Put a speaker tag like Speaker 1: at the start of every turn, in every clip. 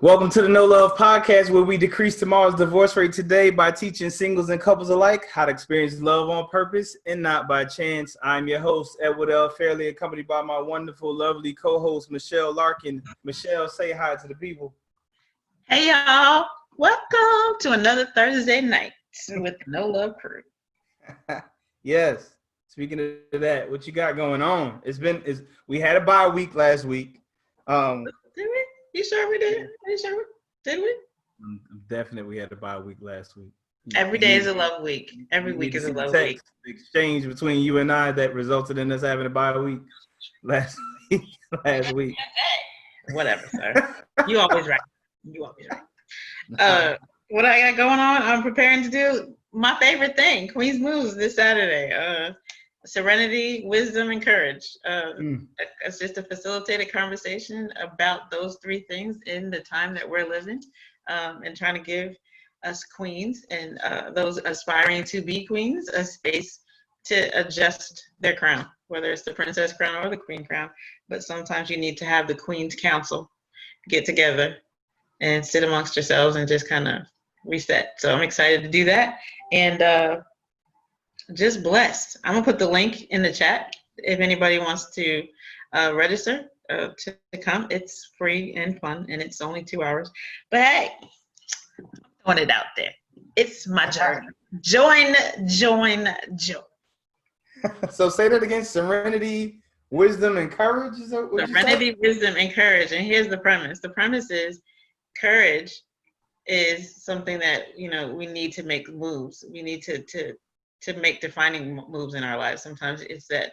Speaker 1: Welcome to the No Love Podcast, where we decrease tomorrow's divorce rate today by teaching singles and couples alike how to experience love on purpose and not by chance. I'm your host, Edward L. Fairley, accompanied by my wonderful, lovely co-host, Michelle Larkin. Michelle, say hi to the people.
Speaker 2: Hey, y'all. Welcome to another Thursday night with the No Love Crew.
Speaker 1: Yes. Speaking of that, what you got going on? We had a bye week last week.
Speaker 2: Did we? You sure we did? Did we?
Speaker 1: Definitely, we had a bye week last week.
Speaker 2: Every day is a love week. Every week is a love week.
Speaker 1: The exchange between you and I that resulted in us having a bye week last week.
Speaker 2: Whatever, sir. You always right. What I got going on, I'm preparing to do my favorite thing, Queen's Moves, this Saturday. Serenity, wisdom, and courage. It's just a facilitated conversation about those three things in the time that we're living, and trying to give us queens and those aspiring to be queens a space to adjust their crown, whether it's the princess crown or the queen crown. But sometimes you need to have the Queen's Council get together and sit amongst yourselves and just kind of reset. So I'm excited to do that. And just blessed. I'm gonna put the link in the chat if anybody wants to register to come. It's free and fun, and it's only 2 hours. But hey, throwing it out there. It's my journey. Join.
Speaker 1: So say that again. Serenity, wisdom, and courage. Is that what
Speaker 2: Serenity, wisdom, and courage. And here's the premise. The premise is courage is something that we need to make moves. We need to make defining moves in our lives. Sometimes it's that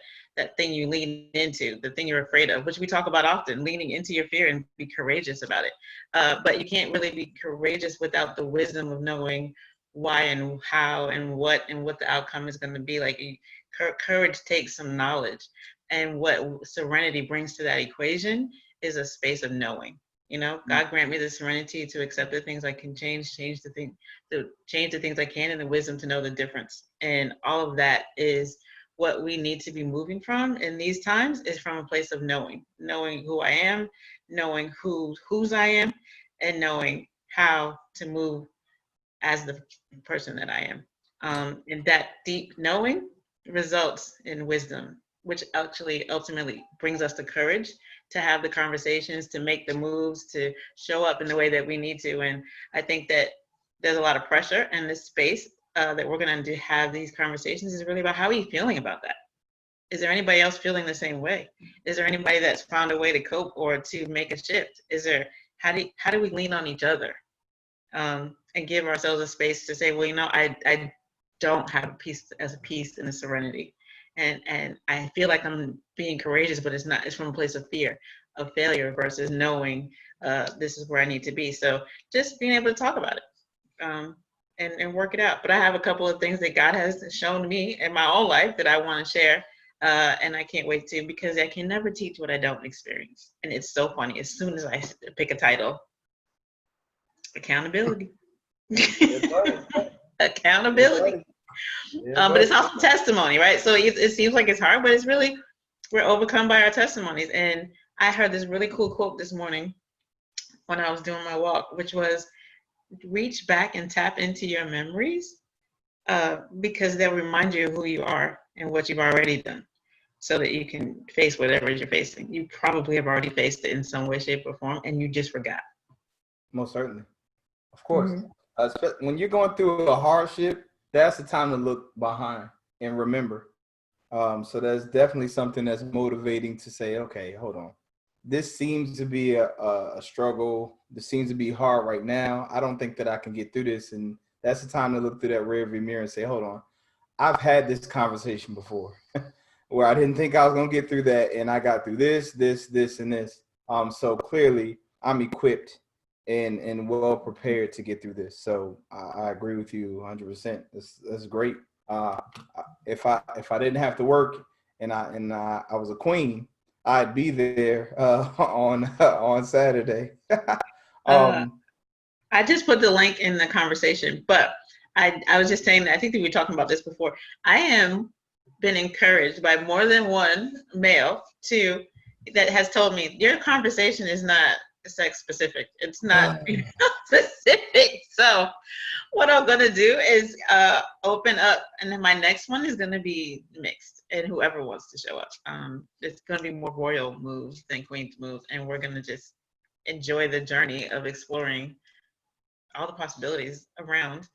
Speaker 2: thing you lean into, the thing you're afraid of, which we talk about often, leaning into your fear and be courageous about it. But you can't really be courageous without the wisdom of knowing why and how and what the outcome is going to be. Like, courage takes some knowledge. And what serenity brings to that equation is a space of knowing. God grant me the serenity to accept the things I can change the things I can, and the wisdom to know the difference. And all of that is what we need to be moving from in these times, is from a place of knowing who I am, knowing whose I am, and knowing how to move as the person that I am. And that deep knowing results in wisdom, which actually ultimately brings us the courage to have the conversations, to make the moves, to show up in the way that we need to. And I think that there's a lot of pressure in this space that we're going to have these conversations is really about how are you feeling about that? Is there anybody else feeling the same way? Is there anybody that's found a way to cope or to make a shift? How do we lean on each other and give ourselves a space to say, well, I don't have a peace and a serenity. And I feel like I'm being courageous, but it's from a place of fear, of failure, versus knowing this is where I need to be. So just being able to talk about it and work it out. But I have a couple of things that God has shown me in my own life that I want to share. And I can't wait to, because I can never teach what I don't experience. And it's so funny. As soon as I pick a title, accountability. Accountability. But it's also testimony, right? So it seems like it's hard, but it's really, we're overcome by our testimonies. And I heard this really cool quote this morning when I was doing my walk, which was, reach back and tap into your memories because they'll remind you of who you are and what you've already done, so that you can face whatever you're facing. You probably have already faced it in some way, shape, or form, and you just forgot.
Speaker 1: Most certainly. Of course. When you're going through a hardship, that's the time to look behind and remember. So that's definitely something that's motivating to say, okay, hold on. This seems to be a struggle. This seems to be hard right now. I don't think that I can get through this. And that's the time to look through that rearview mirror and say, hold on. I've had this conversation before where I didn't think I was going to get through that. And I got through this, and this. So clearly I'm equipped and well prepared to get through this. So I agree with you 100%. That's great. If I didn't have to work and I was a queen, I'd be there on Saturday.
Speaker 2: I just put the link in the conversation, but I was just saying that I think that we were talking about this before. I am been encouraged by more than one male that has told me your conversation is not sex specific. It's not specific. So what I'm gonna do is open up, and then my next one is gonna be mixed, and whoever wants to show up. It's gonna be more royal moves than queen's moves, and we're gonna just enjoy the journey of exploring all the possibilities around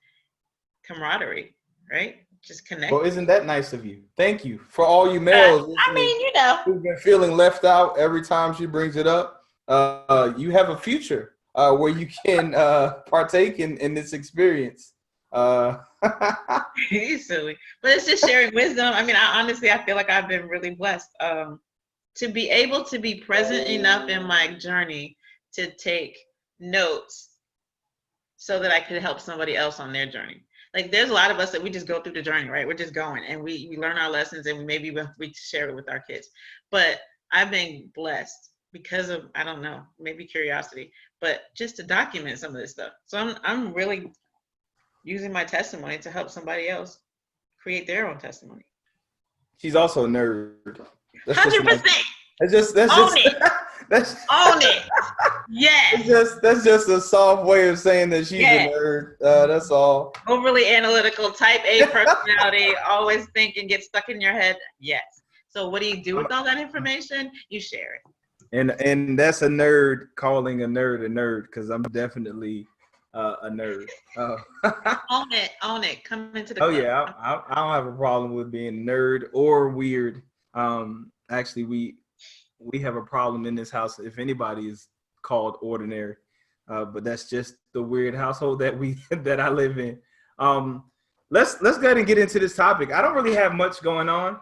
Speaker 2: camaraderie, right? Just connect.
Speaker 1: Well, isn't that nice of you? Thank you for all you males.
Speaker 2: I mean, you know,
Speaker 1: who've been feeling left out every time she brings it up. You have a future where you can partake in this experience.
Speaker 2: He's silly, but it's just sharing wisdom. I mean, I feel like I've been really blessed to be able to be present enough in my journey to take notes so that I could help somebody else on their journey. Like there's a lot of us that we just go through the journey, right? We're just going and we learn our lessons and maybe we share it with our kids. But I've been blessed because of, I don't know, maybe curiosity, but just to document some of this stuff. So I'm really using my testimony to help somebody else create their own testimony.
Speaker 1: She's also a nerd.
Speaker 2: 100%.
Speaker 1: That's
Speaker 2: Own
Speaker 1: just
Speaker 2: it. Own it. Yes.
Speaker 1: That's just a soft way of saying that she's a nerd. That's all.
Speaker 2: Overly analytical, type A personality, always think and get stuck in your head. Yes. So what do you do with all that information? You share it.
Speaker 1: And that's a nerd calling a nerd because I'm definitely a nerd.
Speaker 2: Own it. Come into the club.
Speaker 1: Yeah, I don't have a problem with being a nerd or weird. Actually, we have a problem in this house if anybody is called ordinary, but that's just the weird household that I live in. Let's go ahead and get into this topic. I don't really have much going on.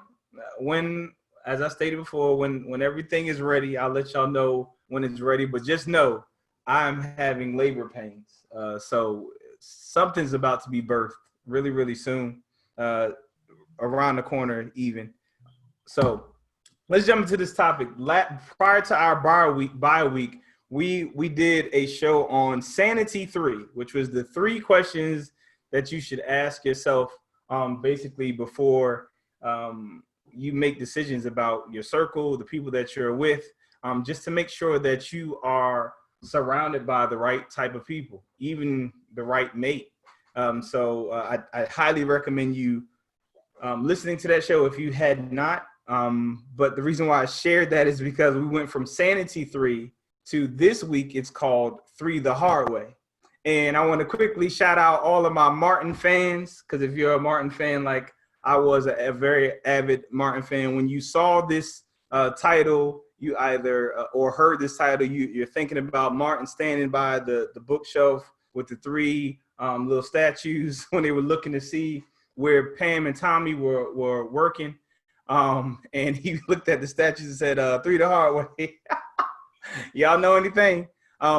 Speaker 1: As I stated before, when everything is ready, I'll let y'all know when it's ready. But just know I'm having labor pains, so something's about to be birthed really, really soon, around the corner even. So let's jump into this topic. Prior to our bye week, we did a show on Sanity 3, which was the 3 questions that you should ask yourself, basically before you make decisions about your circle, the people that you're with, just to make sure that you are surrounded by the right type of people, even the right mate. So I highly recommend you listening to that show if you had not. But the reason why I shared that is because we went from Sanity 3 to this week. It's called 3 the Hard Way. And I want to quickly shout out all of my Martin fans, because if you're a Martin fan, like I was a very avid Martin fan, when you saw this title, you either or heard this title, you're thinking about Martin standing by the bookshelf with the 3 little statues when they were looking to see where Pam and Tommy were working. And he looked at the statues and said, 3 the hard way. Y'all know anything?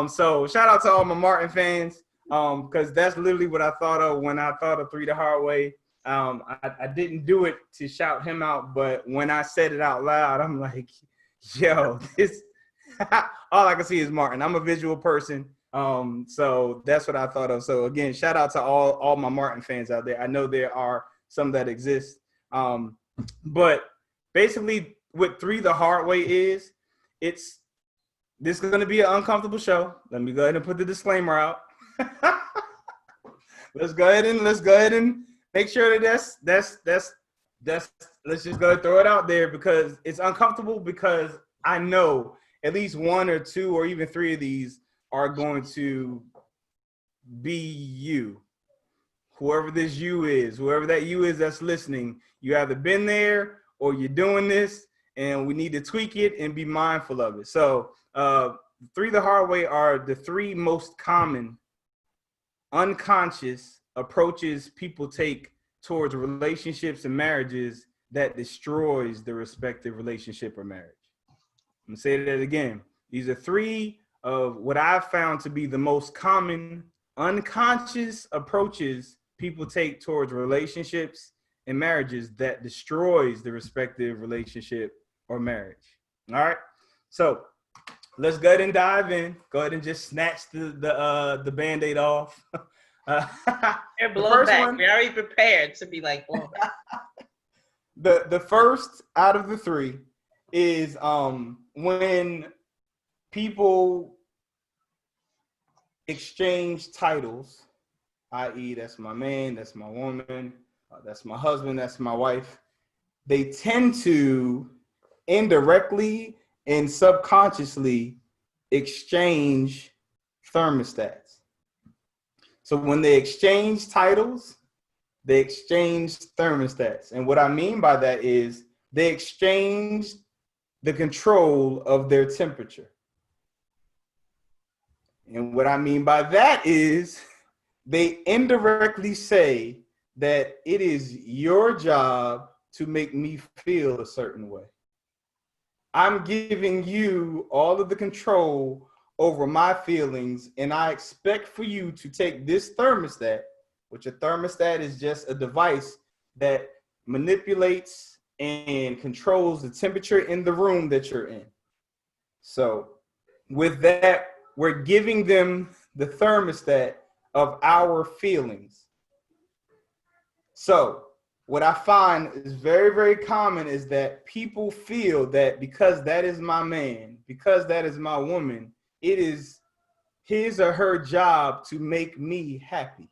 Speaker 1: So shout out to all my Martin fans, because that's literally what I thought of when I thought of 3 the hard way. I didn't do it to shout him out, but when I said it out loud, I'm like, yo, this all I can see is Martin. I'm a visual person. So that's what I thought of. So again, shout out to all my Martin fans out there. I know there are some that exist. But basically what 3 the hard way is, this is going to be an uncomfortable show. Let me go ahead and put the disclaimer out. Let's go ahead and make sure that that's let's just go ahead and throw it out there, because it's uncomfortable, because I know at least 1 or 2 or even 3 of these are going to be you. Whoever this you is, whoever that you is that's listening, you either been there or you're doing this, and we need to tweak it and be mindful of it. So 3 the hard way are the 3 most common unconscious approaches people take towards relationships and marriages that destroys the respective relationship or marriage. I'm gonna say that again. These are 3 of what I've found to be the most common unconscious approaches people take towards relationships and marriages that destroys the respective relationship or marriage. All right. So let's go ahead and dive in. Go ahead and just snatch the Band-Aid off.
Speaker 2: They're blown back. We're already prepared to be like blown back.
Speaker 1: The first out of the 3 is when people exchange titles, i.e., that's my man, that's my woman, that's my husband, that's my wife, they tend to indirectly and subconsciously exchange thermostats. So when they exchange titles, they exchange thermostats. And what I mean by that is they exchange the control of their temperature. And what I mean by that is they indirectly say that it is your job to make me feel a certain way. I'm giving you all of the control over my feelings, and I expect for you to take this thermostat, which a thermostat is just a device that manipulates and controls the temperature in the room that you're in. So with that, we're giving them the thermostat of our feelings. So what I find is very, very common is that people feel that because that is my man, because that is my woman, it is his or her job to make me happy.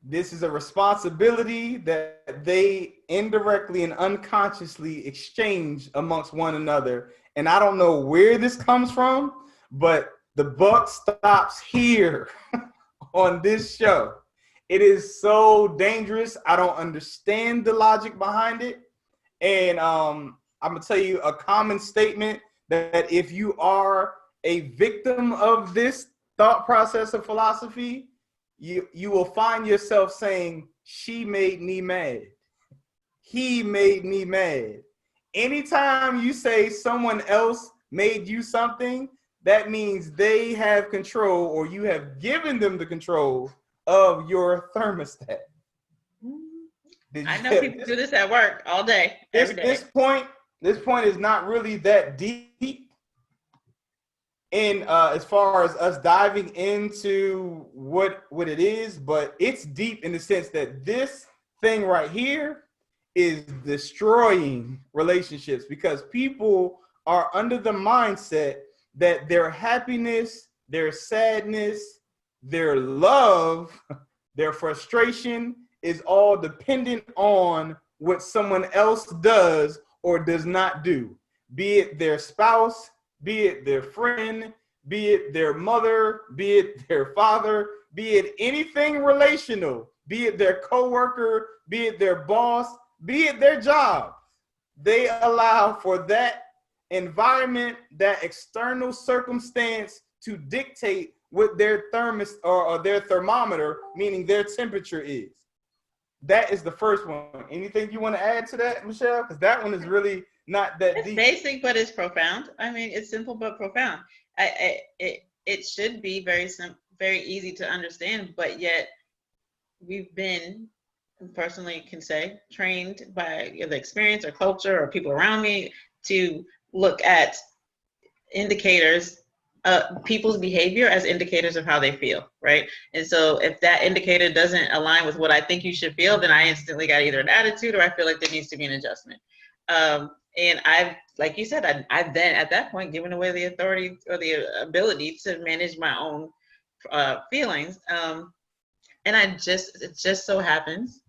Speaker 1: This is a responsibility that they indirectly and unconsciously exchange amongst one another. And I don't know where this comes from, but the buck stops here on this show. It is so dangerous. I don't understand the logic behind it. And I'm going to tell you a common statement that if you are a victim of this thought process of philosophy, you will find yourself saying, she made me mad. He made me mad. Anytime you say someone else made you something, that means they have control, or you have given them the control of your thermostat.
Speaker 2: I know people do this at work all day, every day.
Speaker 1: This point is not really that deep. And as far as us diving into what it is, but it's deep in the sense that this thing right here is destroying relationships, because people are under the mindset that their happiness, their sadness, their love, their frustration is all dependent on what someone else does or does not do, be it their spouse, be it their friend, be it their mother, be it their father, be it anything relational, be it their coworker, be it their boss, be it their job. They allow for that environment, that external circumstance to dictate what their or their thermometer, meaning their temperature, is. That is the first one. Anything you want to add to that, Michelle? Because that one is really not that deep.
Speaker 2: It's basic, but it's profound. I mean, it's simple but profound. It should be very simple, very easy to understand, but yet we've been, personally can say, trained by the experience or culture or people around me to look at indicators, people's behavior as indicators of how they feel, right? And so if that indicator doesn't align with what I think you should feel, then I instantly got either an attitude or I feel like there needs to be an adjustment. And I've, like you said, I've then at that point given away the authority or the ability to manage my own feelings. And it just so happens,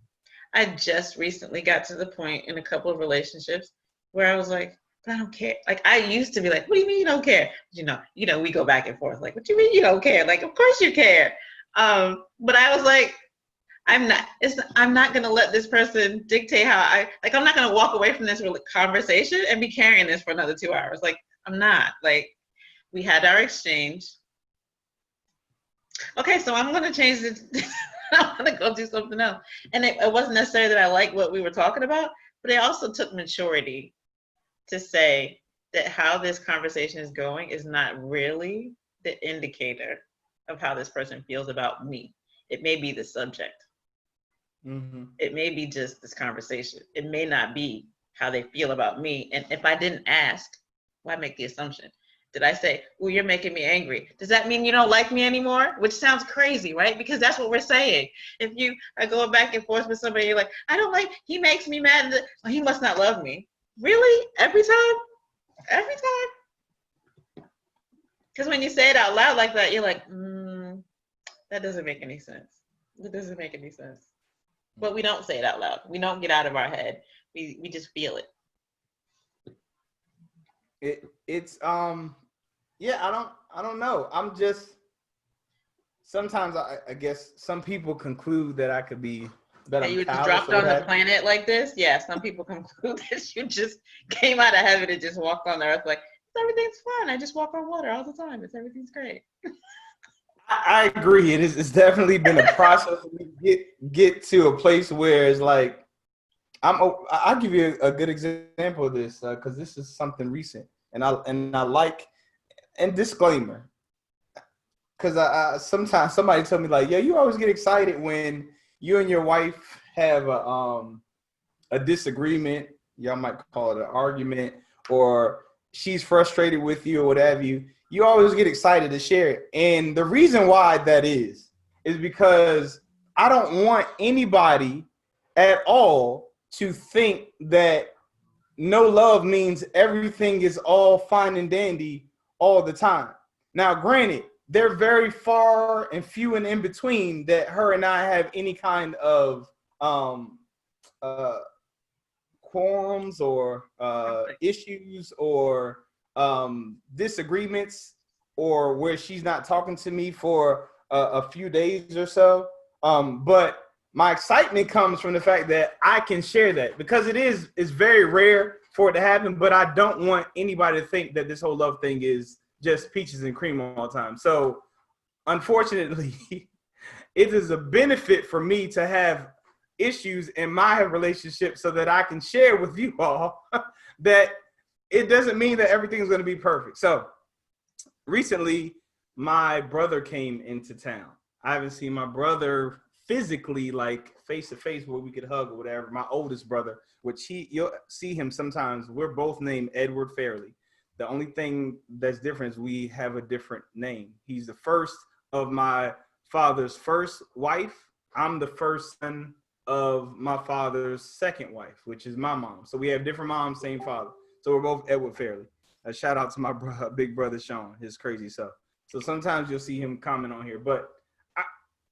Speaker 2: I just recently got to the point in a couple of relationships where I was like, I don't care. Like, I used to be like, what do you mean you don't care? You know, we go back and forth. Like, what do you mean you don't care? Like, of course you care. But I was like, I'm not going to let this person dictate how I'm not going to walk away from this conversation and be carrying this for another 2 hours. Like, I'm not. Like, we had our exchange. Okay, so I'm going to change this. I'm going to go do something else. And it wasn't necessarily that I liked what we were talking about, but it also took maturity to say that how this conversation is going is not really the indicator of how this person feels about me. It may be the subject. Mm-hmm. It may be just this conversation. It may not be how they feel about me. And if I didn't ask, why make the assumption? Did I say, well, you're making me angry? Does that mean you don't like me anymore? Which sounds crazy, right? Because that's what we're saying. If you are going back and forth with somebody, you're like, I don't like, he makes me mad. Well, he must not love me. Really? Every time? Every time? Because when you say it out loud like that, you're like, that doesn't make any sense. It doesn't make any sense. But we don't say it out loud. We don't get out of our head. We just feel it.
Speaker 1: It's yeah, I don't know. I'm just sometimes I guess some people conclude that I could be that
Speaker 2: That
Speaker 1: I'm
Speaker 2: you were just
Speaker 1: callous
Speaker 2: dropped
Speaker 1: or
Speaker 2: on the
Speaker 1: that.
Speaker 2: planet like this. Yeah, some people conclude that you just came out of heaven and just walked on the earth like everything's fine. I just walk on water all the time. Everything's great.
Speaker 1: I agree. It's definitely been a process for me to get to a place where it's like I'll give you a good example of this because this is something recent, and I like and disclaimer because I sometimes somebody tell me like, yeah, you always get excited when you and your wife have a disagreement. Y'all might call it an argument, or she's frustrated with you or what have you. You always get excited to share it. And the reason why that is because I don't want anybody at all to think that no love means everything is all fine and dandy all the time. Now, granted, they're very far and few and in between that her and I have any kind of quorums or issues or disagreements, or where she's not talking to me for a few days or so. But my excitement comes from the fact that I can share that, because it's very rare for it to happen, but I don't want anybody to think that this whole love thing is just peaches and cream all the time. So unfortunately, it is a benefit for me to have issues in my relationship so that I can share with you all that it doesn't mean that everything's going to be perfect. So recently, my brother came into town. I haven't seen my brother physically, like face to face, where we could hug or whatever. My oldest brother, which you'll see him sometimes. We're both named Edward Fairley. The only thing that's different is we have a different name. He's the first of my father's first wife. I'm the first son of my father's second wife, which is my mom. So we have different moms, same father. So we're both Edward Fairley. A shout out to my big brother Sean, his crazy self. So sometimes you'll see him comment on here, but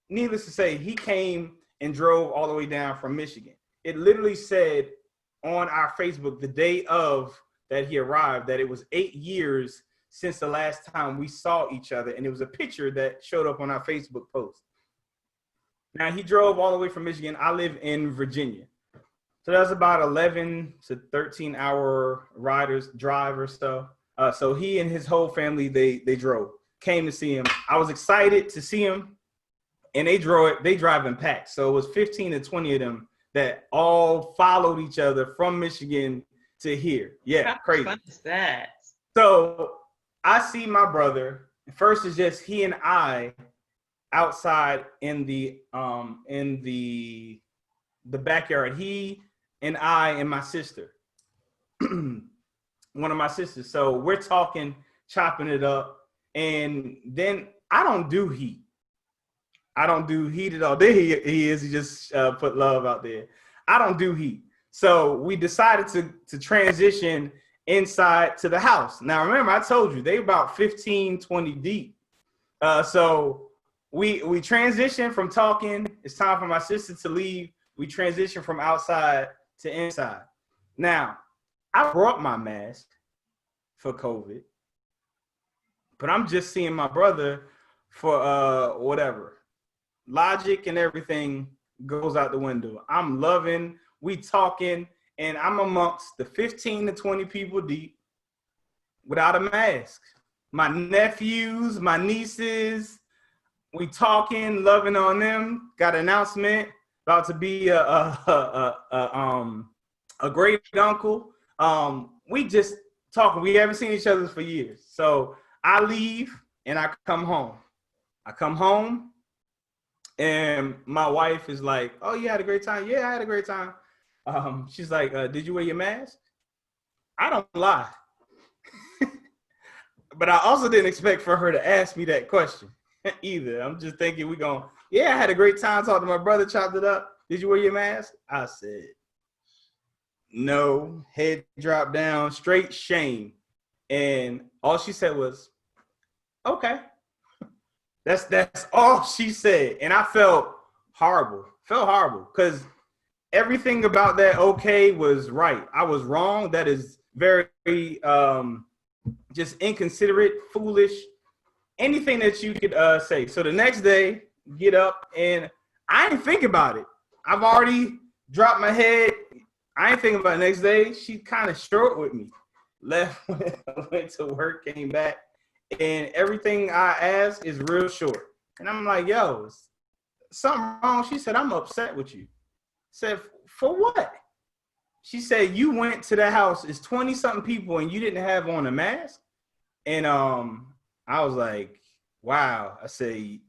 Speaker 1: needless to say, he came and drove all the way down from Michigan. It literally said on our Facebook the day of that he arrived that it was 8 years since the last time we saw each other, and it was a picture that showed up on our Facebook post. Now, he drove all the way from Michigan. I live in Virginia. So that's about 11 to 13 hour drive or so. So he and his whole family, they drove, came to see him. I was excited to see him, and they drive in packs. So it was 15 to 20 of them that all followed each other from Michigan to here. Yeah,
Speaker 2: How
Speaker 1: crazy.
Speaker 2: fun is that?
Speaker 1: So I see my brother. First is just he and I outside in the backyard. He and I and my sister, one of my sisters. So we're talking, chopping it up, and then I don't do heat. I don't do heat at all. There he is. He just put love out there. I don't do heat. So we decided to transition inside to the house. Now, remember, I told you they about 15, 20 deep. So we transitioned from talking. It's time for my sister to leave. We transitioned from outside to inside. Now, I brought my mask for COVID, but I'm just seeing my brother for whatever. Logic and everything goes out the window. I'm loving, we talking, and I'm amongst the 15 to 20 people deep without a mask. My nephews, my nieces, we talking, loving on them. Got an announcement about to be a great uncle. We just talking. We haven't seen each other for years. So I leave and I come home. And my wife is like, "Oh, you had a great time?" "Yeah, I had a great time." She's like, "Did you wear your mask?" I don't lie. But I also didn't expect for her to ask me that question either. I'm just thinking yeah, I had a great time talking to my brother, chopped it up. "Did you wear your mask?" I said, no, head dropped down, straight shame. And all she said was, okay. That's all she said. And I felt horrible. Felt horrible because everything about that okay was right. I was wrong. That is very just inconsiderate, foolish, anything that you could say. So the next day, get up and I didn't think about it. I've already dropped my head. I ain't thinking about it. The next day. She kind of short with me. Left, went to work, came back, and everything I asked is real short. And I'm like, yo, is something wrong? She said, I'm upset with you. I said, for what? She said, you went to the house, it's 20 something people, and you didn't have on a mask. And I was like, wow. I said,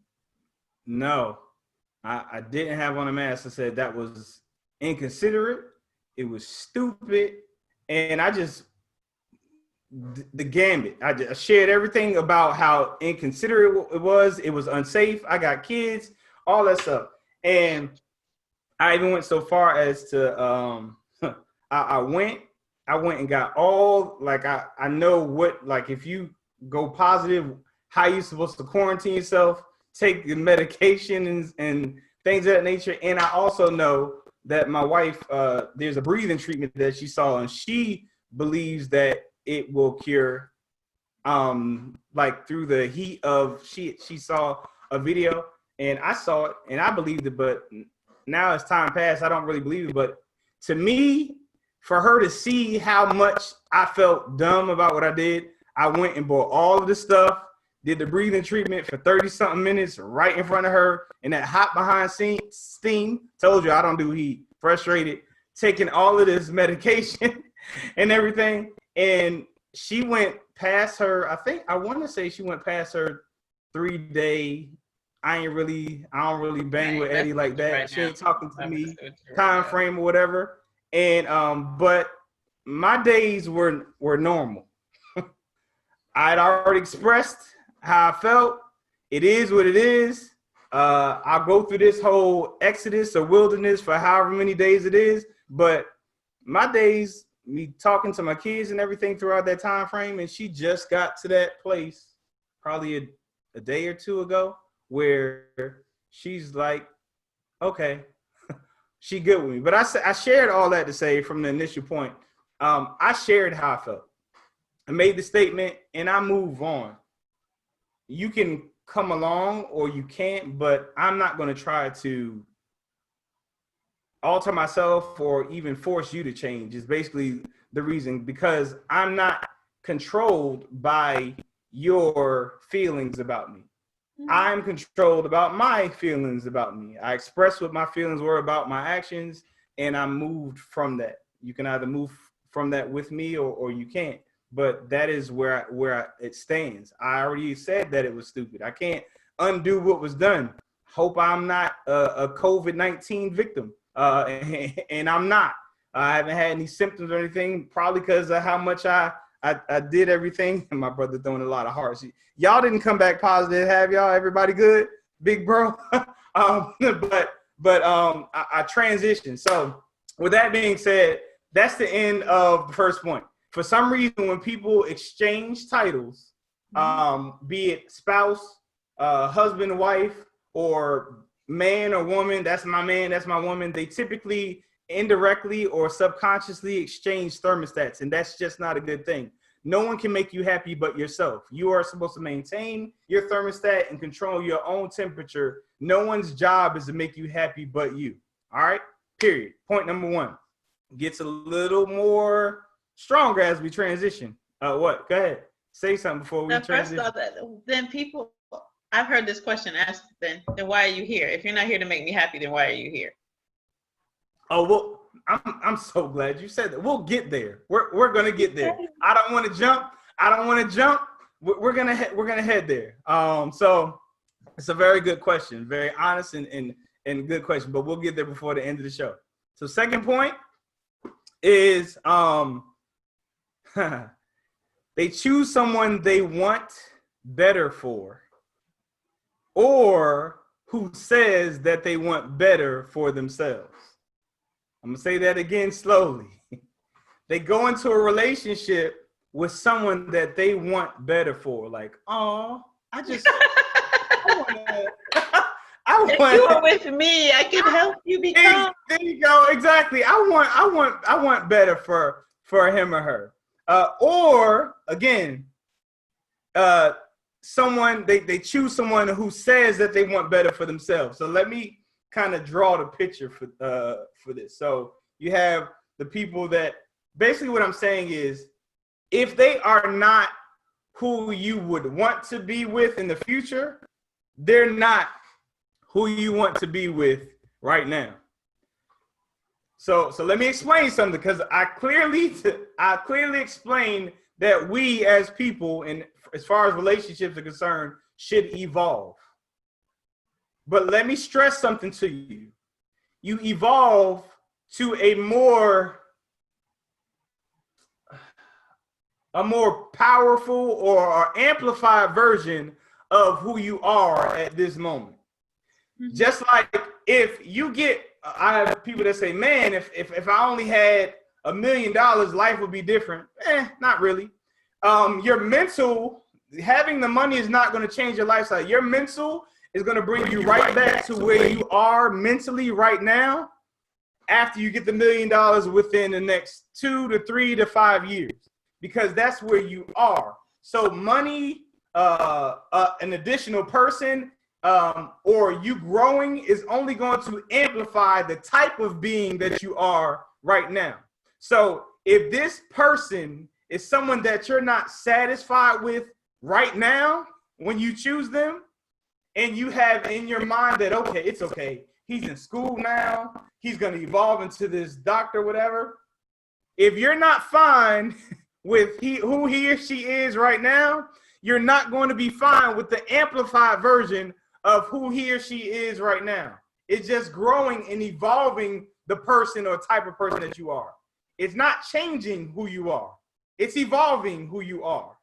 Speaker 1: no, I didn't have on a mask. I said that was inconsiderate. It was stupid. And I just, the gambit. I shared everything about how inconsiderate it was. It was unsafe. I got kids, all that stuff. And I even went so far as to, I went and got all, like, I know what, like, if you go positive, how you supposed to quarantine yourself, take the medication and things of that nature. And I also know that my wife, there's a breathing treatment that she saw, and she believes that it will cure, like through the heat of, she saw a video and I saw it and I believed it, but now as time passed, I don't really believe it. But to me, for her to see how much I felt dumb about what I did, I went and bought all of this stuff, did the breathing treatment for 30 something minutes right in front of her in that hot behind steam. Told you I don't do heat. Frustrated, taking all of this medication and everything. And she went past her, I want to say she went past her 3-day, I don't really bang with Eddie like that. Right, she ain't talking to me time frame or whatever. And but my days were normal. I'd already expressed how I felt. It is what it is. I'll go through this whole exodus or wilderness for however many days it is. But my days, me talking to my kids and everything throughout that time frame, and she just got to that place probably a day or two ago where she's like, okay, she good with me. But I shared all that to say from the initial point. I shared how I felt. I made the statement and I move on. You can come along or you can't, but I'm not going to try to alter myself or even force you to change is basically the reason, because I'm not controlled by your feelings about me. I'm controlled about my feelings about me. I express what my feelings were about my actions, and I moved from that. You can either move from that with me or you can't. But that is where it stands. I already said that it was stupid. I can't undo what was done. Hope I'm not a COVID-19 victim. And I'm not. I haven't had any symptoms or anything, probably because of how much I did everything. And my brother throwing a lot of hearts. Y'all didn't come back positive, have y'all? Everybody good? Big bro? I transitioned. So with that being said, that's the end of the first point. For some reason, when people exchange titles, be it spouse, husband, wife, or man or woman, that's my man, that's my woman, they typically indirectly or subconsciously exchange thermostats, and that's just not a good thing. No one can make you happy but yourself. You are supposed to maintain your thermostat and control your own temperature. No one's job is to make you happy but you. All right? Period. Point number one. Gets a little more stronger as we transition. What? Go ahead. Say something before we transition.
Speaker 2: First off, then people, I've heard this question asked, then why are you here? If you're not here to make me happy, then why are you here?
Speaker 1: Oh, well, I'm so glad you said that. We'll get there. We're gonna get there. I don't want to jump. We're gonna head there. So it's a very good question, very honest and good question. But we'll get there before the end of the show. So second point is they choose someone they want better for, or who says that they want better for themselves. I'm gonna say that again slowly. They go into a relationship with someone that they want better for. Like, oh, I just, I wanna,
Speaker 2: If you were with me, I could help you become.
Speaker 1: There you go. Exactly. I want better for him or her. Or again, someone they choose someone who says that they want better for themselves. So let me kind of draw the picture for this. So you have the people that basically what I'm saying is, if they are not who you would want to be with in the future, they're not who you want to be with right now. So let me explain something, because I clearly explained that we as people, and as far as relationships are concerned, should evolve. But let me stress something to you. You evolve to a more powerful or amplified version of who you are at this moment. Mm-hmm. Just like if you get, I have people that say, man, if I only had $1 million, life would be different. Not really. Your mental, having the money is not going to change your lifestyle. Your mental is going to bring you right back to where you are mentally right now after you get the $1 million within the next 2 to 3 to 5 years, because that's where you are. So money, an additional person, or you growing is only going to amplify the type of being that you are right now. So if this person is someone that you're not satisfied with right now, when you choose them, and you have in your mind that, okay, it's okay, he's in school now, he's going to evolve into this doctor, whatever. If you're not fine with who he or she is right now, you're not going to be fine with the amplified version of who he or she is right now. It's just growing and evolving the person or type of person that you are. It's not changing who you are. It's evolving who you are.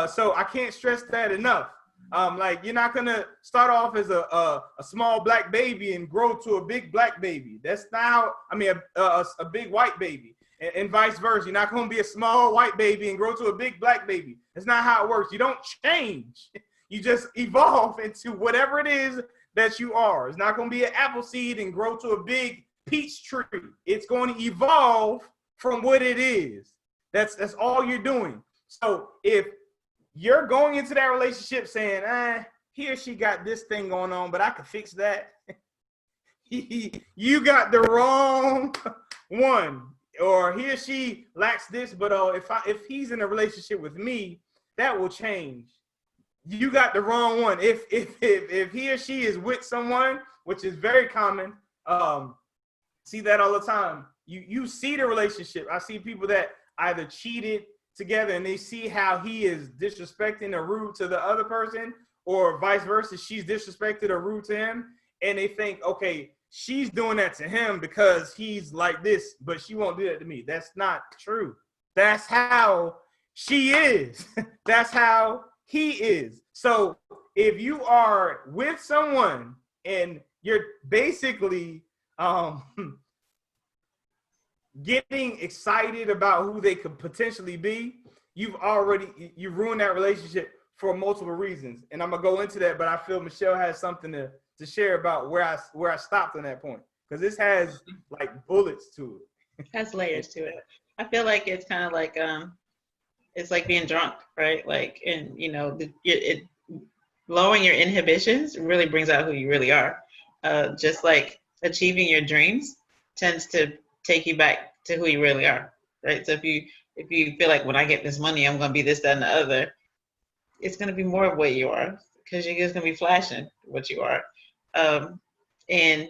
Speaker 1: So I can't stress that enough. Like, you're not gonna start off as a small black baby and grow to a big black baby. That's not how, I mean, a big white baby, and vice versa. You're not gonna be a small white baby and grow to a big black baby. That's not how it works. You don't change. You just evolve into whatever it is that you are. It's not gonna be an apple seed and grow to a big peach tree. It's going to evolve from what it is. That's all you're doing. So if you're going into that relationship saying, he or she got this thing going on, but I could fix that, you got the wrong one. Or he or she lacks this, but if he's in a relationship with me, that will change. You got the wrong one. If he or she is with someone, which is very common, see that all the time. You see the relationship. I see people that either cheated together and they see how he is disrespecting or rude to the other person, or vice versa, she's disrespected or rude to him, and they think, okay, she's doing that to him because he's like this, but she won't do that to me. That's not true. That's how she is. That's how he is. So if you are with someone and you're basically getting excited about who they could potentially be, you've ruined that relationship for multiple reasons. And I'm gonna go into that, but I feel Michelle has something to share about where I stopped on that point, because this has like bullets to it.
Speaker 2: It has layers to it. I feel like it's kind of like it's like being drunk, right? Like, and it lowering your inhibitions really brings out who you really are. Just like achieving your dreams tends to take you back to who you really are, right? So if you feel like, when I get this money, I'm going to be this, that, and the other, it's going to be more of what you are, because you're just going to be flashing what you are. And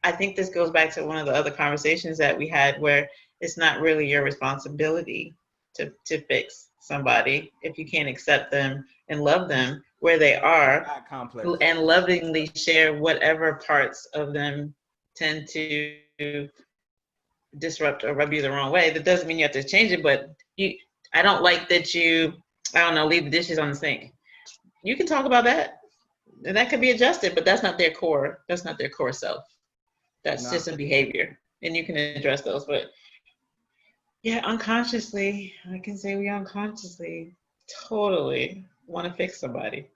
Speaker 2: I think this goes back to one of the other conversations that we had, where it's not really your responsibility to fix somebody if you can't accept them and love them where they are, and lovingly share whatever parts of them tend to disrupt or rub you the wrong way. That doesn't mean you have to change it, but I don't like that you, leave the dishes on the sink. You can talk about that, and that could be adjusted, but that's not their core. That's not their core self. That's just a behavior, and you can address those. But yeah, unconsciously, I can say we unconsciously totally want to fix somebody.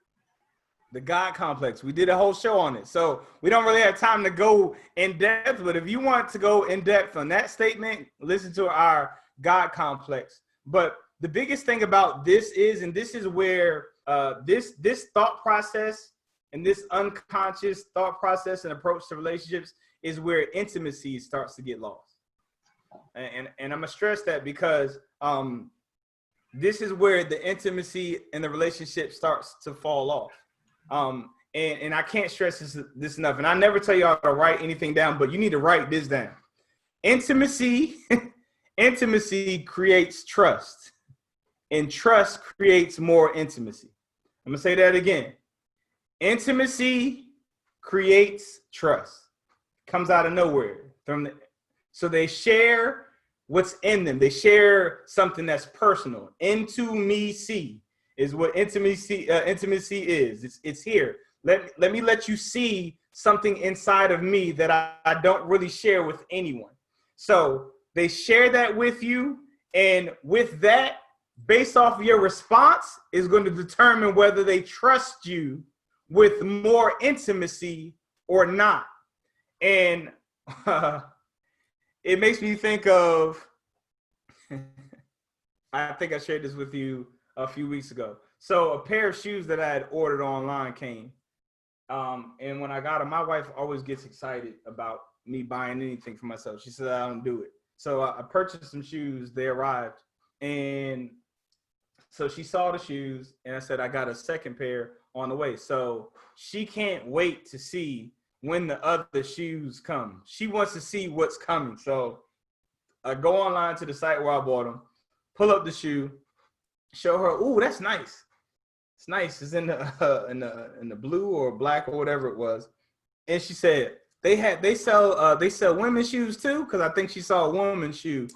Speaker 1: The God complex. We did a whole show on it. So we don't really have time to go in depth, but if you want to go in depth on that statement, listen to our God complex. But the biggest thing about this is, and this is where this thought process and this unconscious thought process and approach to relationships is where intimacy starts to get lost. And I'm gonna stress that because this is where the intimacy and the relationship starts to fall off. And I can't stress this enough. And I never tell y'all to write anything down, but you need to write this down. Intimacy, intimacy creates trust, and trust creates more intimacy. I'm gonna say that again. Intimacy creates trust. Comes out of nowhere. So they share what's in them. They share something that's personal. Into me see is what intimacy is. It's here. Let me let you see something inside of me that I don't really share with anyone. So they share that with you, and with that, based off of your response, is going to determine whether they trust you with more intimacy or not. And it makes me think of, I think I shared this with you a few weeks ago. So a pair of shoes that I had ordered online came. And when I got them, my wife always gets excited about me buying anything for myself. She said, I don't do it. So I purchased some shoes. They arrived. And so she saw the shoes, and I said, I got a second pair on the way. So she can't wait to see when the other shoes come. She wants to see what's coming. So I go online to the site where I bought them, pull up the shoe, show her, ooh, that's nice. It's nice. It's in the blue or black or whatever it was. And she said, they sell women's shoes too, because I think she saw a woman's shoe.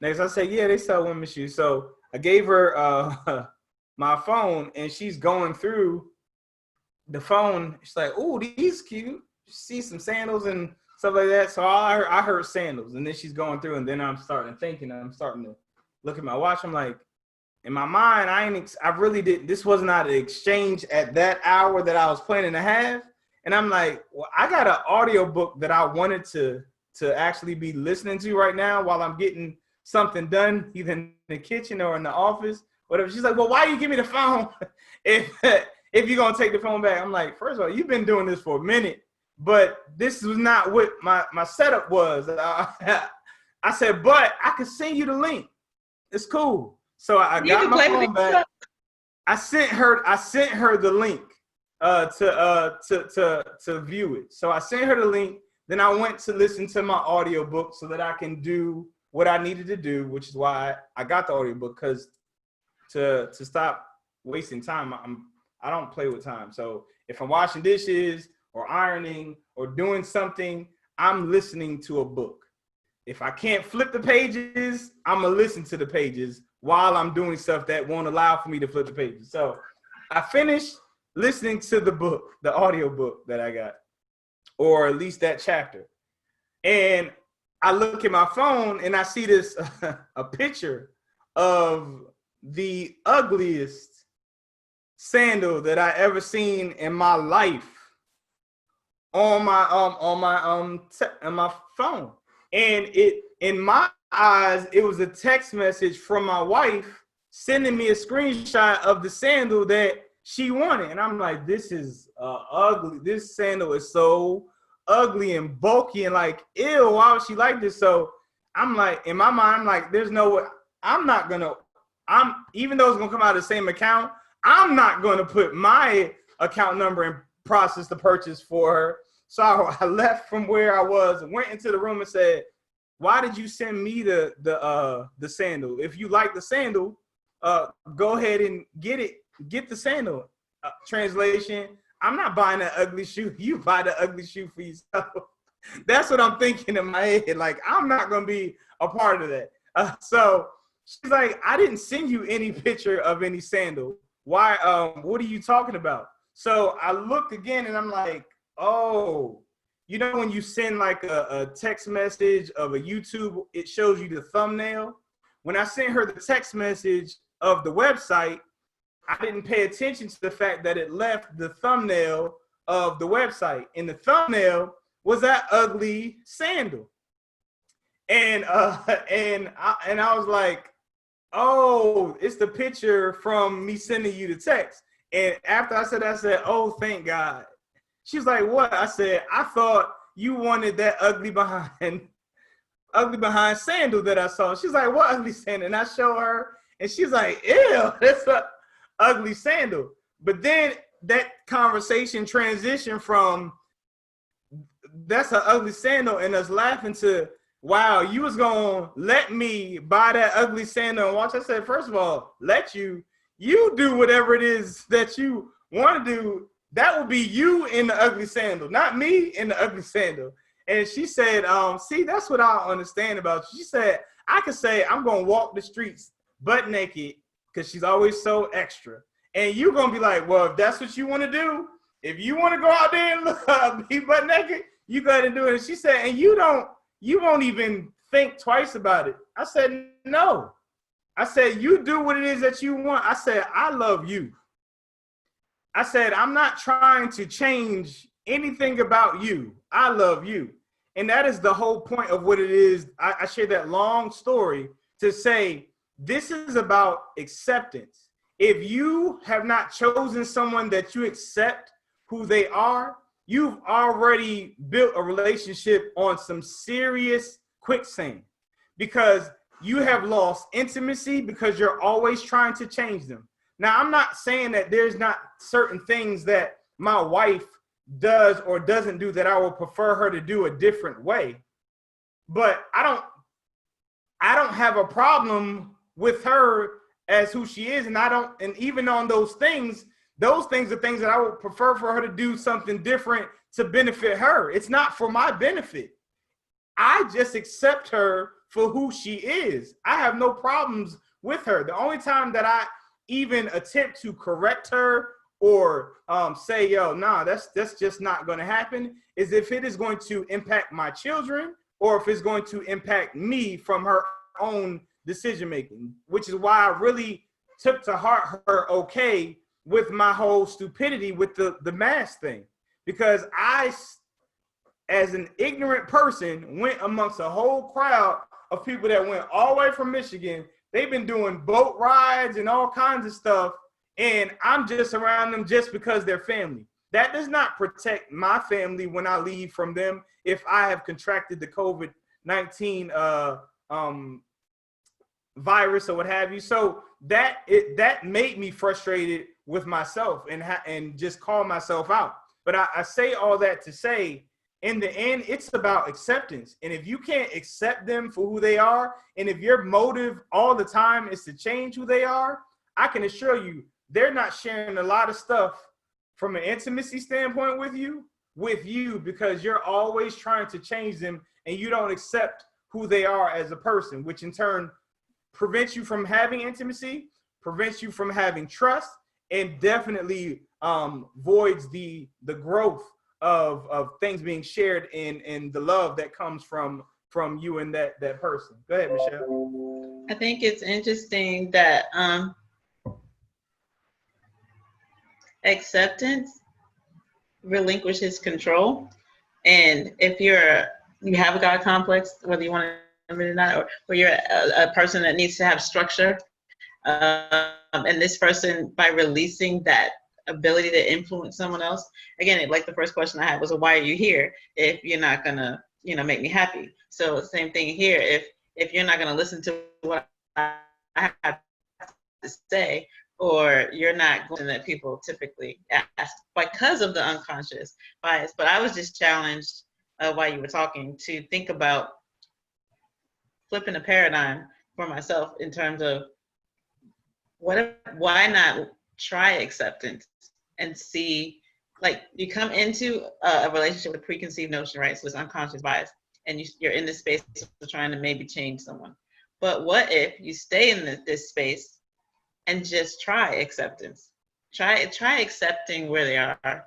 Speaker 1: Next, I said, yeah, they sell women's shoes. So I gave her my phone, and she's going through the phone. She's like, ooh, these cute. See some sandals and stuff like that. So I heard sandals, and then she's going through, and then I'm starting to look at my watch. I'm like, in my mind, I really didn't. This was not an exchange at that hour that I was planning to have. And I'm like, well, I got an audio book that I wanted to actually be listening to right now while I'm getting something done, either in the kitchen or in the office, whatever. She's like, well, why you give me the phone if you're gonna take the phone back? I'm like, first of all, you've been doing this for a minute, but this was not what my setup was. I said, but I can send you the link. It's cool. So I got my phone back. I sent her the link to view it. So I sent her the link. Then I went to listen to my audiobook so that I can do what I needed to do, which is why I got the audiobook, because to stop wasting time, I don't play with time. So if I'm washing dishes or ironing or doing something, I'm listening to a book. If I can't flip the pages, I'm gonna listen to the pages while I'm doing stuff that won't allow for me to flip the pages. So I finished listening to the book, the audio book that I got, or at least that chapter. And I look at my phone and I see this, a picture of the ugliest sandal that I ever seen in my life on my phone. And it, in my eyes, it was a text message from my wife sending me a screenshot of the sandal that she wanted. And I'm like, this is ugly. This sandal is so ugly and bulky and like, ew, why would she like this? So I'm like, in my mind, I'm like, there's no way. Even though it's gonna come out of the same account, I'm not gonna put my account number and process the purchase for her. So I left from where I was and went into the room and said, why did you send me the sandal? If you like the sandal, go ahead and get the sandal. Translation, I'm not buying that ugly shoe. You buy the ugly shoe for yourself. That's what I'm thinking in my head. Like, I'm not going to be a part of that. So she's like, I didn't send you any picture of any sandal. Why? What are you talking about? So I looked again and I'm like, oh, you know, when you send like a text message of a YouTube, it shows you the thumbnail. When I sent her the text message of the website, I didn't pay attention to the fact that it left the thumbnail of the website, and the thumbnail was that ugly sandal. And I was like, oh, it's the picture from me sending you the text. And after I said that, I said, oh, thank God. She was like, what? I said, I thought you wanted that ugly behind sandal that I saw. She's like, what ugly sandal? And I show her, and she's like, ew, that's a ugly sandal. But then that conversation transitioned from that's an ugly sandal and us laughing to, wow, you was gonna let me buy that ugly sandal and watch. I said, first of all, let you do whatever it is that you want to do. That will be you in the ugly sandal, not me in the ugly sandal. And she said, see, that's what I understand about you. She said, I could say I'm gonna walk the streets butt naked because she's always so extra. And you're gonna be like, well, if that's what you want to do, if you want to go out there and be butt naked, you go ahead and do it. And she said, and you won't even think twice about it. I said, no. I said, you do what it is that you want. I said, I love you. I said, I'm not trying to change anything about you. I love you. And that is the whole point of what it is. I shared that long story to say, this is about acceptance. If you have not chosen someone that you accept who they are, you've already built a relationship on some serious quicksand, because you have lost intimacy because you're always trying to change them. Now, I'm not saying that there's not certain things that my wife does or doesn't do that I would prefer her to do a different way, but I don't have a problem with her as who she is, and even on those things are things that I would prefer for her to do something different to benefit her. It's not for my benefit. I just accept her for who she is. I have no problems with her. The only time that I even attempt to correct her or say, yo, nah, that's just not going to happen, is if it is going to impact my children or if it's going to impact me from her own decision making, which is why I really took to heart her okay with my whole stupidity with the mask thing, because I, as an ignorant person, went amongst a whole crowd of people that went all the way from Michigan. They've been doing boat rides and all kinds of stuff, and I'm just around them just because they're family. That does not protect my family when I leave from them if I have contracted the COVID-19 virus or what have you. So that made me frustrated with myself and just call myself out. But I say all that to say, in the end, it's about acceptance. And if you can't accept them for who they are, and if your motive all the time is to change who they are, I can assure you they're not sharing a lot of stuff from an intimacy standpoint with you because you're always trying to change them and you don't accept who they are as a person, which in turn prevents you from having intimacy, prevents you from having trust, and definitely voids the growth of things being shared in the love that comes from you and that person. Go ahead, Michelle.
Speaker 2: I think it's interesting that acceptance relinquishes control. And if you have a God complex, whether you want to admit it or not, or you're a person that needs to have structure, and this person, by releasing that ability to influence someone else, again, like the first question I had was, well, why are you here if you're not gonna make me happy? So same thing here. If you're not gonna listen to what I have to say, or you're not going that people typically ask because of the unconscious bias. But I was just challenged while you were talking to think about flipping a paradigm for myself in terms of why not try acceptance and see, like, you come into a relationship with a preconceived notion, right? So it's unconscious bias, and you're in this space of trying to maybe change someone. But what if you stay in this space and just try acceptance? Try accepting where they are,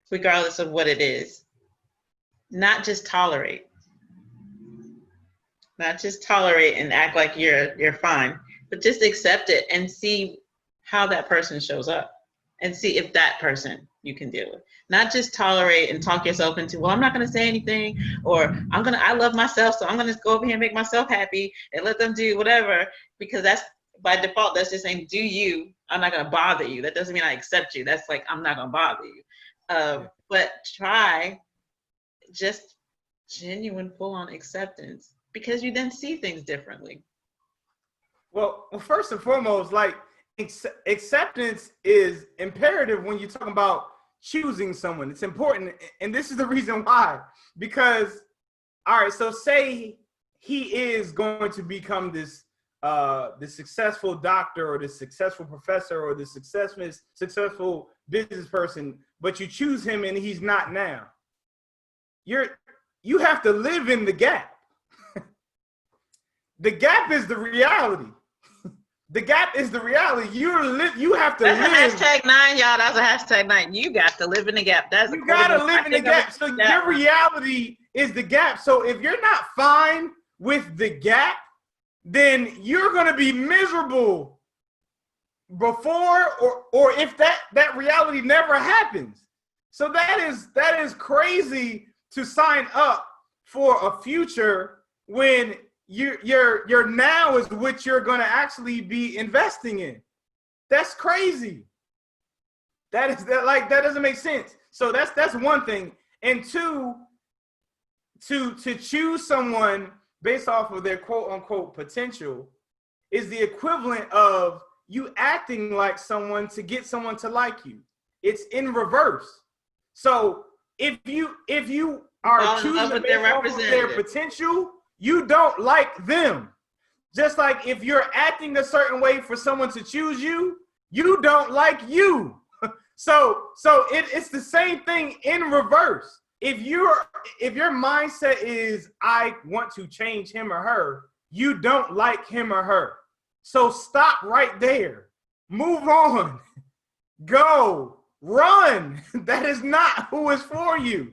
Speaker 2: regardless of what it is. Not just tolerate. Not just tolerate and act like you're fine, but just accept it and see how that person shows up and see if that person you can deal with. Not just tolerate and talk yourself into, well, I'm not going to say anything, or I love myself, so I'm going to go over here and make myself happy and let them do whatever, because that's by default, that's just saying, do you, I'm not going to bother you. That doesn't mean I accept you. That's like, I'm not going to bother you. But try just genuine full-on acceptance, because you then see things differently.
Speaker 1: Well, first and foremost, like, acceptance is imperative when you're talking about choosing someone. It's important, and this is the reason why. Because, all right, so say he is going to become this successful doctor, or this successful professor, or this successful business person, but you choose him and he's not now. You have to live in the gap. The gap is the reality. The gap is the reality. You have to live.
Speaker 2: That's a #9, y'all. That's a #9. You got to live in the gap.
Speaker 1: You gotta live in the gap. So your reality is the gap. So if you're not fine with the gap, then you're gonna be miserable before or if that reality never happens. So that is crazy to sign up for a future when your now is what you're going to actually be investing in. That's crazy. That doesn't make sense. So that's one thing. And two, to choose someone based off of their quote unquote potential is the equivalent of you acting like someone to get someone to like you. It's in reverse. So if you are choosing based off of their potential, you don't like them. Just like if you're acting a certain way for someone to choose you, you don't like you. So it's the same thing in reverse. If your mindset is I want to change him or her, you don't like him or her. So stop right there. Move on. Go. Run. That is not who is for you.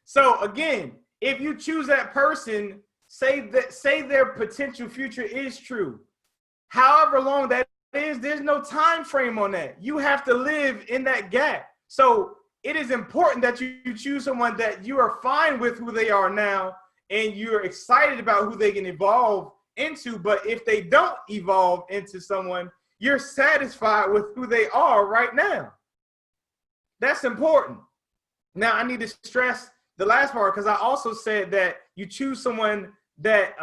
Speaker 1: So again, if you choose that person, say their potential future is true. However long that is, there's no time frame on that. You have to live in that gap. So it is important that you choose someone that you are fine with who they are now and you're excited about who they can evolve into. But if they don't evolve into someone, you're satisfied with who they are right now. That's important. Now I need to stress the last part, because I also said that you choose someone that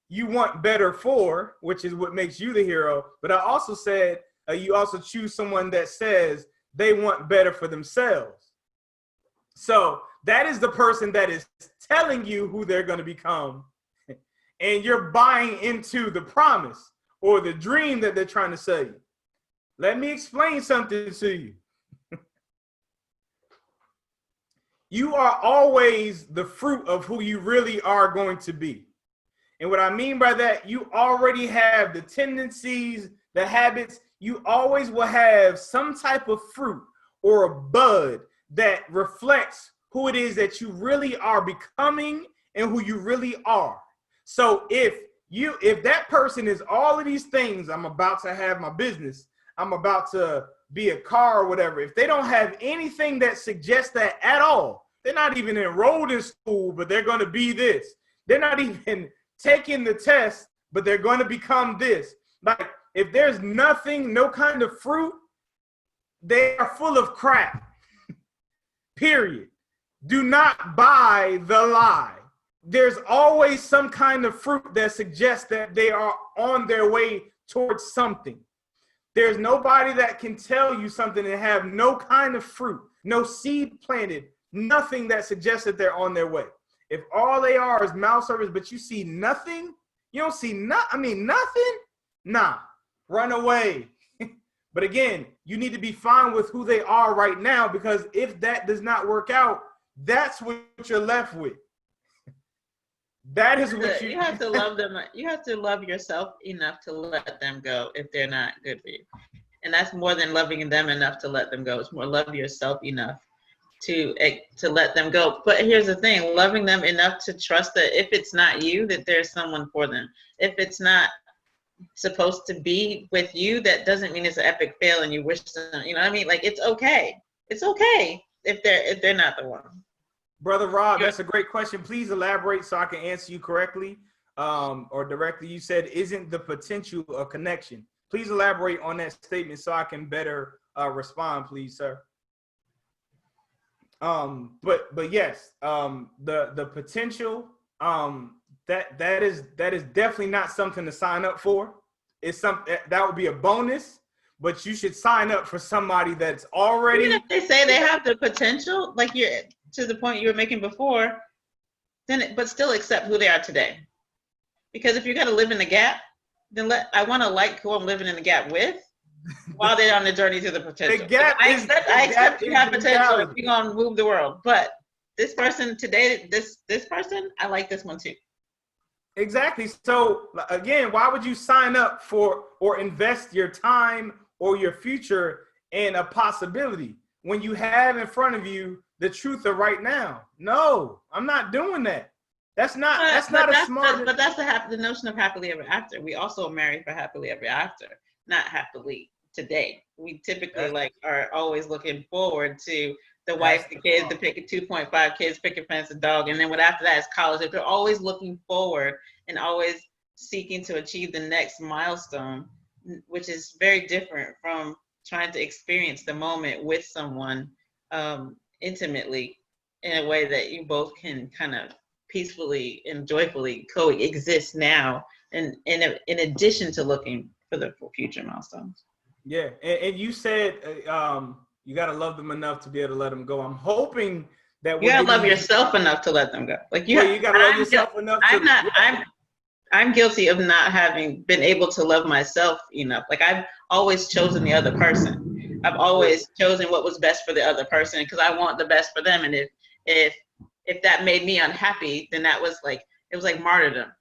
Speaker 1: you want better for, which is what makes you the hero. But I also said you also choose someone that says they want better for themselves. So that is the person that is telling you who they're going to become. And you're buying into the promise or the dream that they're trying to sell you. Let me explain something to you. You are always the fruit of who you really are going to be. And what I mean by that, you already have the tendencies, the habits. You always will have some type of fruit or a bud that reflects who it is that you really are becoming and who you really are. So if that person is all of these things, I'm about to have my business, I'm about to be a car or whatever, if they don't have anything that suggests that at all, they're not even enrolled in school, but they're going to be this. They're not even taking the test, but they're going to become this. Like, if there's nothing, no kind of fruit, they are full of crap. Period. Do not buy the lie. There's always some kind of fruit that suggests that they are on their way towards something. There's nobody that can tell you something and have no kind of fruit, no seed planted, nothing that suggests that they're on their way. If all they are is mouth service, but you see nothing, you don't see nothing, nah, run away. But again, you need to be fine with who they are right now, because if that does not work out, that's what you're left with. That is what
Speaker 2: you have to love them. You have to love yourself enough to let them go if they're not good for you. And that's more than loving them enough to let them go. It's more love yourself enough to let them go. But here's the thing, loving them enough to trust that if it's not you, that there's someone for them. If it's not supposed to be with you, that doesn't mean it's an epic fail and you wish them, you know what I mean? Like, it's okay. It's okay if they're not the one.
Speaker 1: Brother Rob, that's a great question. Please elaborate so I can answer you correctly or directly. You said, isn't the potential a connection? Please elaborate on that statement so I can better respond, please, sir. But yes, the potential, that is definitely not something to sign up for. It's something that would be a bonus, but you should sign up for somebody that's already.
Speaker 2: Even if they say they have the potential, like you're to the point you were making before, then but still accept who they are today. Because if you're gonna live in the gap, then I want to like who I'm living in the gap with, while they're on the journey to the potential.
Speaker 1: The gap
Speaker 2: I accept you have potential if you're gonna move the world, but this person today, this person, I like this one too.
Speaker 1: Exactly. So again, why would you sign up for or invest your time or your future in a possibility when you have in front of you the truth of right now? No, I'm not doing that. That's not a smart.
Speaker 2: But that's the notion of happily ever after. We also marry for happily ever after, not happily today. We typically are always looking forward to the wife, the kids, the picket 2.5 kids, picket fence, a dog, and then what after that is college. If they're always looking forward and always seeking to achieve the next milestone, which is very different from trying to experience the moment with someone intimately in a way that you both can kind of peacefully and joyfully coexist now, and in addition to looking for the future milestones.
Speaker 1: Yeah, and you said you got to love them enough to be able to let them go. I'm hoping that
Speaker 2: you got to love yourself enough to let them go. Like you got to
Speaker 1: love yourself enough.
Speaker 2: I'm guilty of not having been able to love myself enough. Like I've always chosen the other person. I've always chosen what was best for the other person because I want the best for them. And if that made me unhappy, then it was like martyrdom,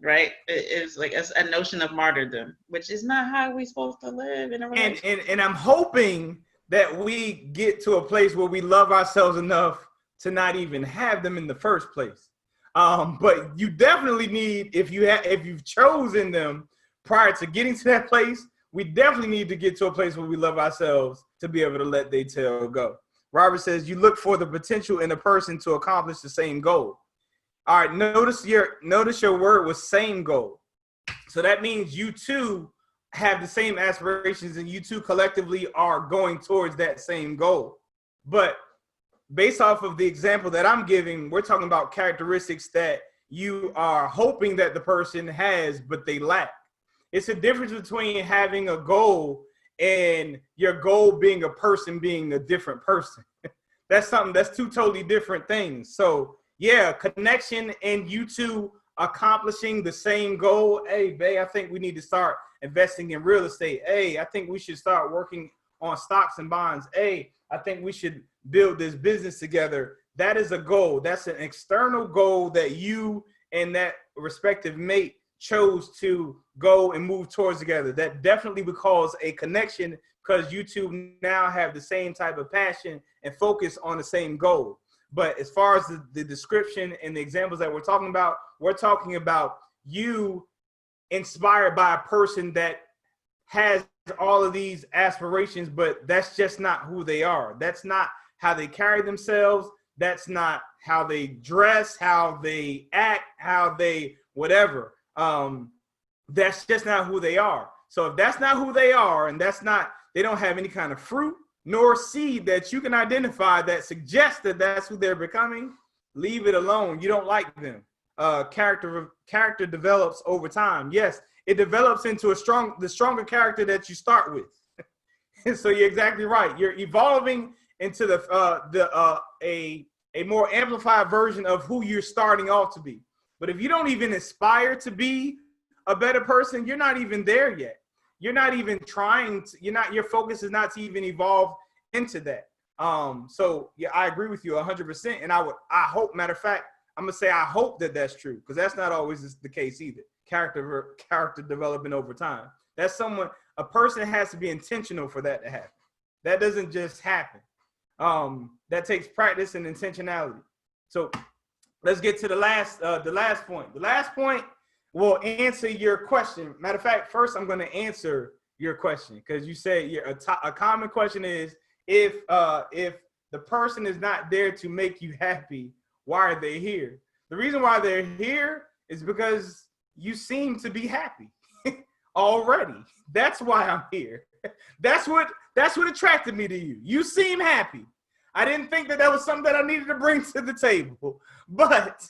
Speaker 2: right? It was like a notion of martyrdom, which is not how we're supposed to live in a relationship.
Speaker 1: And I'm hoping that we get to a place where we love ourselves enough to not even have them in the first place. But you definitely need, if you've chosen them prior to getting to that place, we definitely need to get to a place where we love ourselves to be able to let they tail go. Robert says you look for the potential in a person to accomplish the same goal. All right, notice your word was same goal. So that means you two have the same aspirations and you two collectively are going towards that same goal. But based off of the example that I'm giving, we're talking about characteristics that you are hoping that the person has, but they lack. It's a difference between having a goal and your goal being a person being a different person. That's two totally different things. So yeah, connection and you two accomplishing the same goal. Hey, babe, I think we need to start investing in real estate. Hey, I think we should start working on stocks and bonds. Hey, I think we should build this business together. That is a goal. That's an external goal that you and that respective mate chose to go and move towards together. That definitely would cause a connection because you two now have the same type of passion and focus on the same goal. But as far as the description and the examples that we're talking about you inspired by a person that has all of these aspirations, but that's just not who they are. That's not how they carry themselves. That's not how they dress, how they act, how they whatever. That's just not who they are. So if that's not who they are, and they don't have any kind of fruit nor seed that you can identify that suggests that that's who they're becoming, leave it alone. You don't like them. Character develops over time. Yes, it develops into the stronger character that you start with. So you're exactly right. You're evolving into a more amplified version of who you're starting off to be. But if you don't even aspire to be a better person, you're not even there yet. You're not even trying to, your focus is not to even evolve into that. So yeah, I agree with you 100%. And I hope, matter of fact, I'm gonna say I hope that that's true, because that's not always the case either. Character development over time. That's a person has to be intentional for that to happen. That doesn't just happen. That takes practice and intentionality. So let's get to the last point. The last point will answer your question. Matter of fact, first I'm going to answer your question because you said a common question is if the person is not there to make you happy, why are they here? The reason why they're here is because you seem to be happy already. That's why I'm here. That's what attracted me to you. You seem happy. I didn't think that was something that I needed to bring to the table, but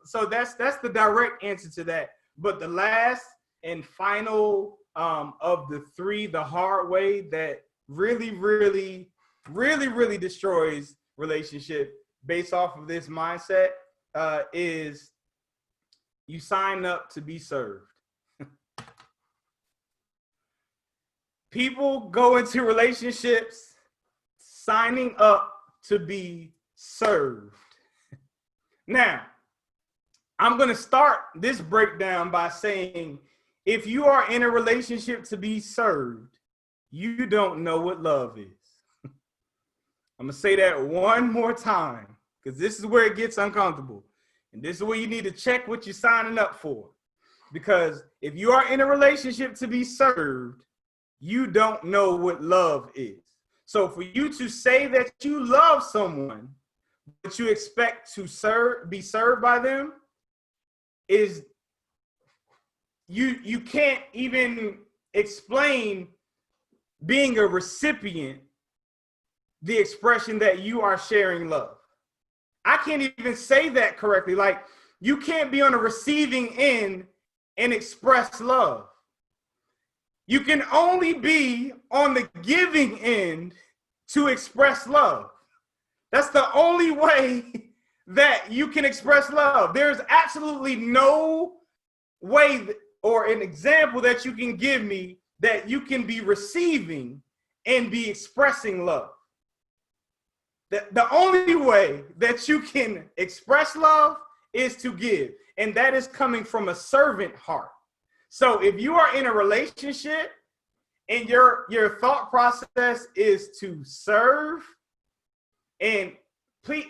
Speaker 1: so that's the direct answer to that. But the last and final of the three, the hard way that really destroys relationship based off of this mindset is you sign up to be served. People go into relationships signing up to be served. Now, I'm going to start this breakdown by saying, if you are in a relationship to be served, you don't know what love is. I'm going to say that one more time, because this is where it gets uncomfortable. And this is where you need to check what you're signing up for. Because if you are in a relationship to be served, you don't know what love is. So for you to say that you love someone, but you expect to be served by them, is you can't even explain being a recipient the expression that you are sharing love. I can't even say that correctly. Like, you can't be on the receiving end and express love. You can only be on the giving end to express love. That's the only way that you can express love. There's absolutely no way or an example that you can give me that you can be receiving and be expressing love. The only way that you can express love is to give, and that is coming from a servant heart. So if you are in a relationship and your thought process is to serve, and please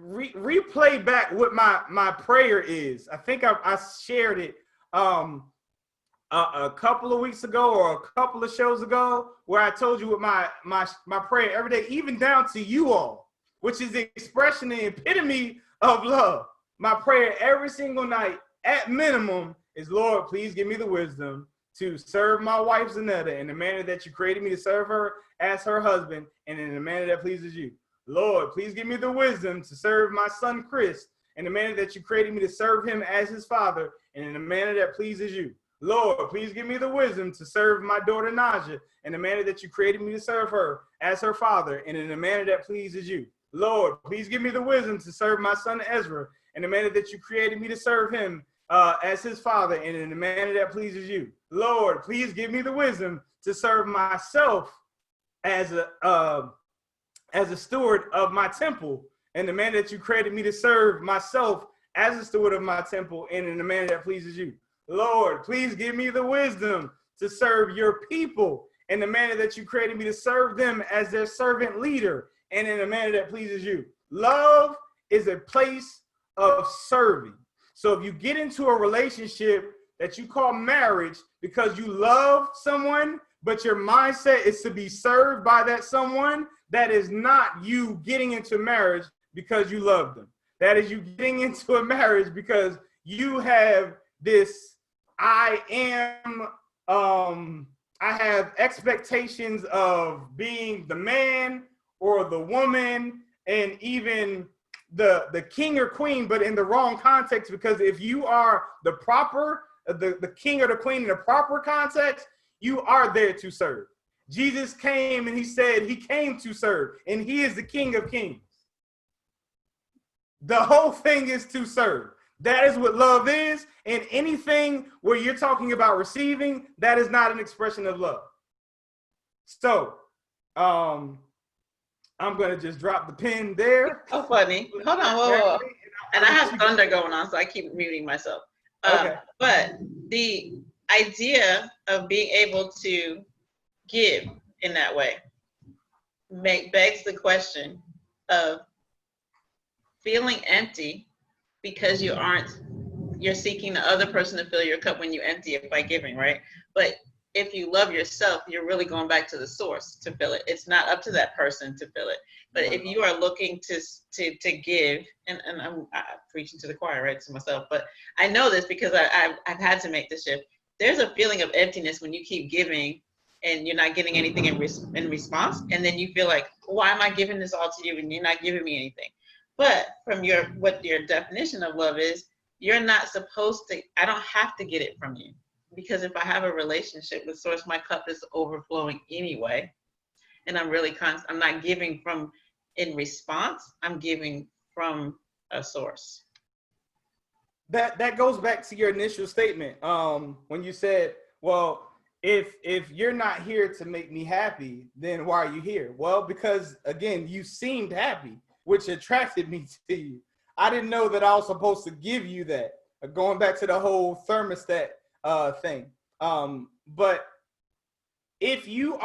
Speaker 1: replay back what my prayer is. I think I shared it a couple of weeks ago or a couple of shows ago, where I told you what my prayer every day, even down to you all, which is the expression, the epitome of love. My prayer every single night, at minimum, is, Lord, please give me the wisdom to serve my wife Zanetta in the manner that you created me to serve her as her husband, and in the manner that pleases you. Lord, please give me the wisdom to serve my son Chris in the manner that you created me to serve him as his father, and in the manner that pleases you. Lord, please give me the wisdom to serve my daughter Naja in the manner that you created me to serve her as her father, and in the manner that pleases you. Lord, please give me the wisdom to serve my son Ezra in the manner that you created me to serve him as his father, and in the manner that pleases you. Lord, please give me the wisdom to serve myself as a steward of my temple, in the manner that you created me to serve myself as a steward of my temple, and in the manner that pleases you. Lord, please give me the wisdom to serve your people in the manner that you created me to serve them as their servant leader, and in a manner that pleases you. Love is a place of serving. So if you get into a relationship that you call marriage because you love someone, but your mindset is to be served by that someone, that is not you getting into marriage because you love them. That is you getting into a marriage because you have this, I have expectations of being the man or the woman, and even the king or queen, but in the wrong context. Because if you are the king or the queen in the proper context, you are there to serve. Jesus came and he said he came to serve, and he is the King of Kings. The whole thing is to serve. That is what love is. And anything where you're talking about receiving, that is not an expression of love. So, I'm going to just drop the pin there.
Speaker 2: Oh, funny. Hold on. Whoa. And I have thunder going on, so I keep muting myself.
Speaker 1: Okay.
Speaker 2: But the idea of being able to give in that way begs the question of feeling empty because you're seeking the other person to fill your cup when you empty it by giving, right? But if you love yourself, you're really going back to the source to fill it. It's not up to that person to fill it. But if you are looking to give, and I'm preaching to the choir, right, to myself, but I know this because I've had to make the shift. There's a feeling of emptiness when you keep giving and you're not getting anything in response, and then you feel like, why am I giving this all to you and you're not giving me anything? But from what your definition of love is, you're not supposed to. I don't have to get it from you, because if I have a relationship with source, my cup is overflowing anyway, and I'm not giving from in response. I'm giving from a source.
Speaker 1: That goes back to your initial statement, when you said, well, if you're not here to make me happy, then why are you here? Well, because again, you seemed happy, which attracted me to you. I didn't know that I was supposed to give you that. Going back to the whole thermostat thing. But if you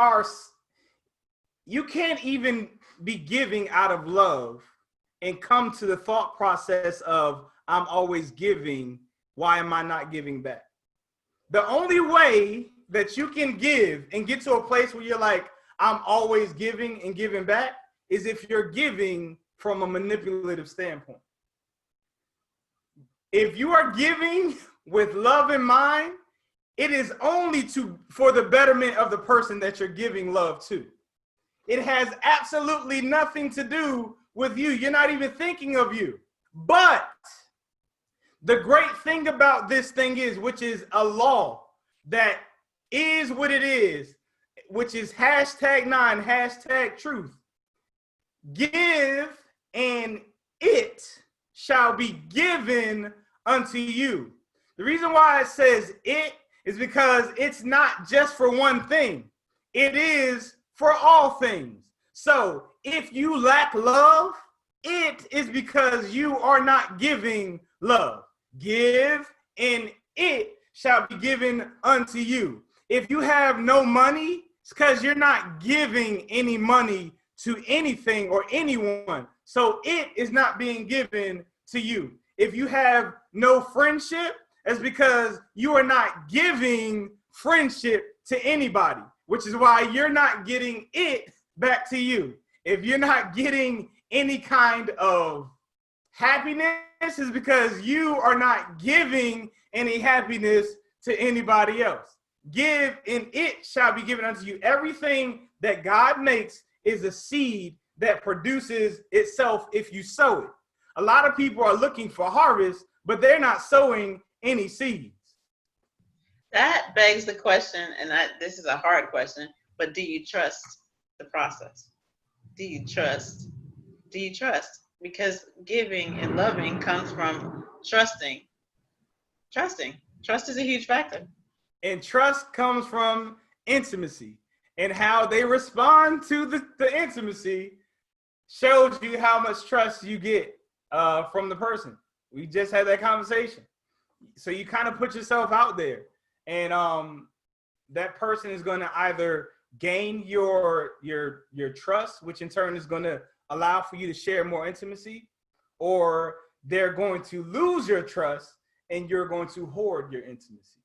Speaker 1: can't even be giving out of love and come to the thought process of, I'm always giving, why am I not giving back? The only way that you can give and get to a place where you're like, I'm always giving and giving back, is if you're giving from a manipulative standpoint. If you are giving with love in mind, it is only for the betterment of the person that you're giving love to. It has absolutely nothing to do with you. You're not even thinking of you. But the great thing about this thing is, which is a law that is what it is, which is #9, #truth. Give and it shall be given unto you. The reason why it says it is because it's not just for one thing. It is for all things. So if you lack love, it is because you are not giving love. Give and it shall be given unto you. If you have no money, it's because you're not giving any money to anything or anyone. So it is not being given to you. If you have no friendship, it's because you are not giving friendship to anybody, which is why you're not getting it back to you. If you're not getting any kind of happiness, is because you are not giving any happiness to anybody else. Give and it shall be given unto you. Everything that God makes is a seed that produces itself if you sow it. A lot of people are looking for harvest, but they're not sowing any seeds.
Speaker 2: That begs the question, and this is a hard question, but do you trust the process? Do you trust? Do you trust? Because giving and loving comes from trusting. Trusting. Trust is a huge factor.
Speaker 1: And trust comes from intimacy. And how they respond to the intimacy shows you how much trust you get from the person. We just had that conversation. So you kind of put yourself out there, and that person is going to either gain your trust, which in turn is going to allow for you to share more intimacy, or they're going to lose your trust and you're going to hoard your intimacy.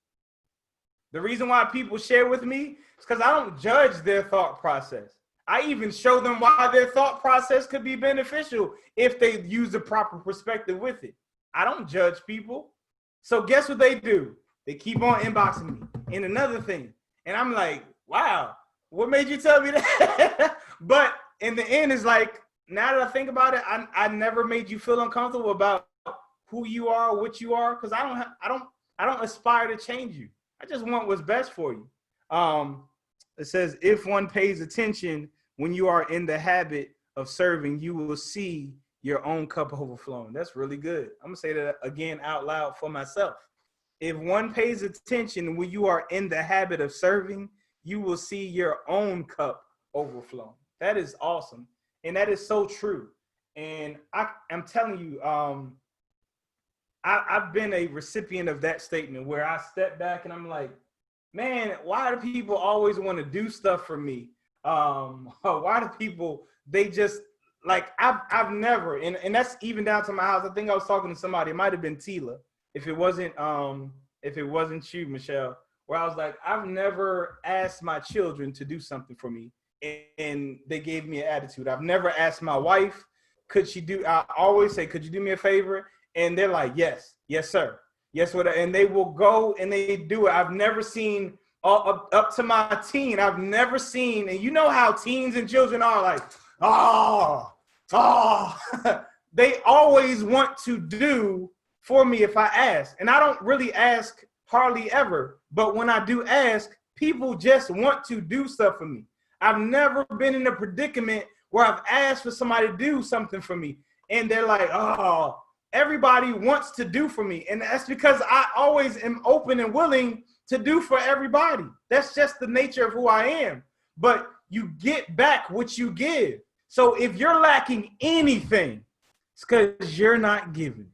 Speaker 1: The reason why people share with me is because I don't judge their thought process. I even show them why their thought process could be beneficial if they use the proper perspective with it. I don't judge people. So guess what they do? They keep on inboxing me. And another thing, and I'm like, wow, what made you tell me that? But in the end, it's like, now that I think about it, I never made you feel uncomfortable about who you are, what you are, because I don't aspire to change you. I just want what's best for you. It says, if one pays attention when you are in the habit of serving, you will see your own cup overflowing. That's really good. I'm gonna say that again out loud for myself. If one pays attention when you are in the habit of serving, you will see your own cup overflowing. That is awesome. And that is so true. And I'm telling you, I've been a recipient of that statement where I step back and I'm like, man, why do people always want to do stuff for me? Why do people, they just like I've never, and that's even down to my house. I think I was talking to somebody. It might have been Tila, if it wasn't you, Michelle. Where I was like, I've never asked my children to do something for me, and they gave me an attitude. I've never asked my wife, could she do? I always say, could you do me a favor? And they're like, yes, yes, sir, yes, whatever. And they will go and they do it. I've never seen up to my teen. I've never seen, and you know how teens and children are like, oh. They always want to do for me if I ask. And I don't really ask hardly ever. But when I do ask, people just want to do stuff for me. I've never been in a predicament where I've asked for somebody to do something for me. And they're like, oh, everybody wants to do for me. And that's because I always am open and willing to do for everybody. That's just the nature of who I am. But you get back what you give. So if you're lacking anything, it's because you're not giving it.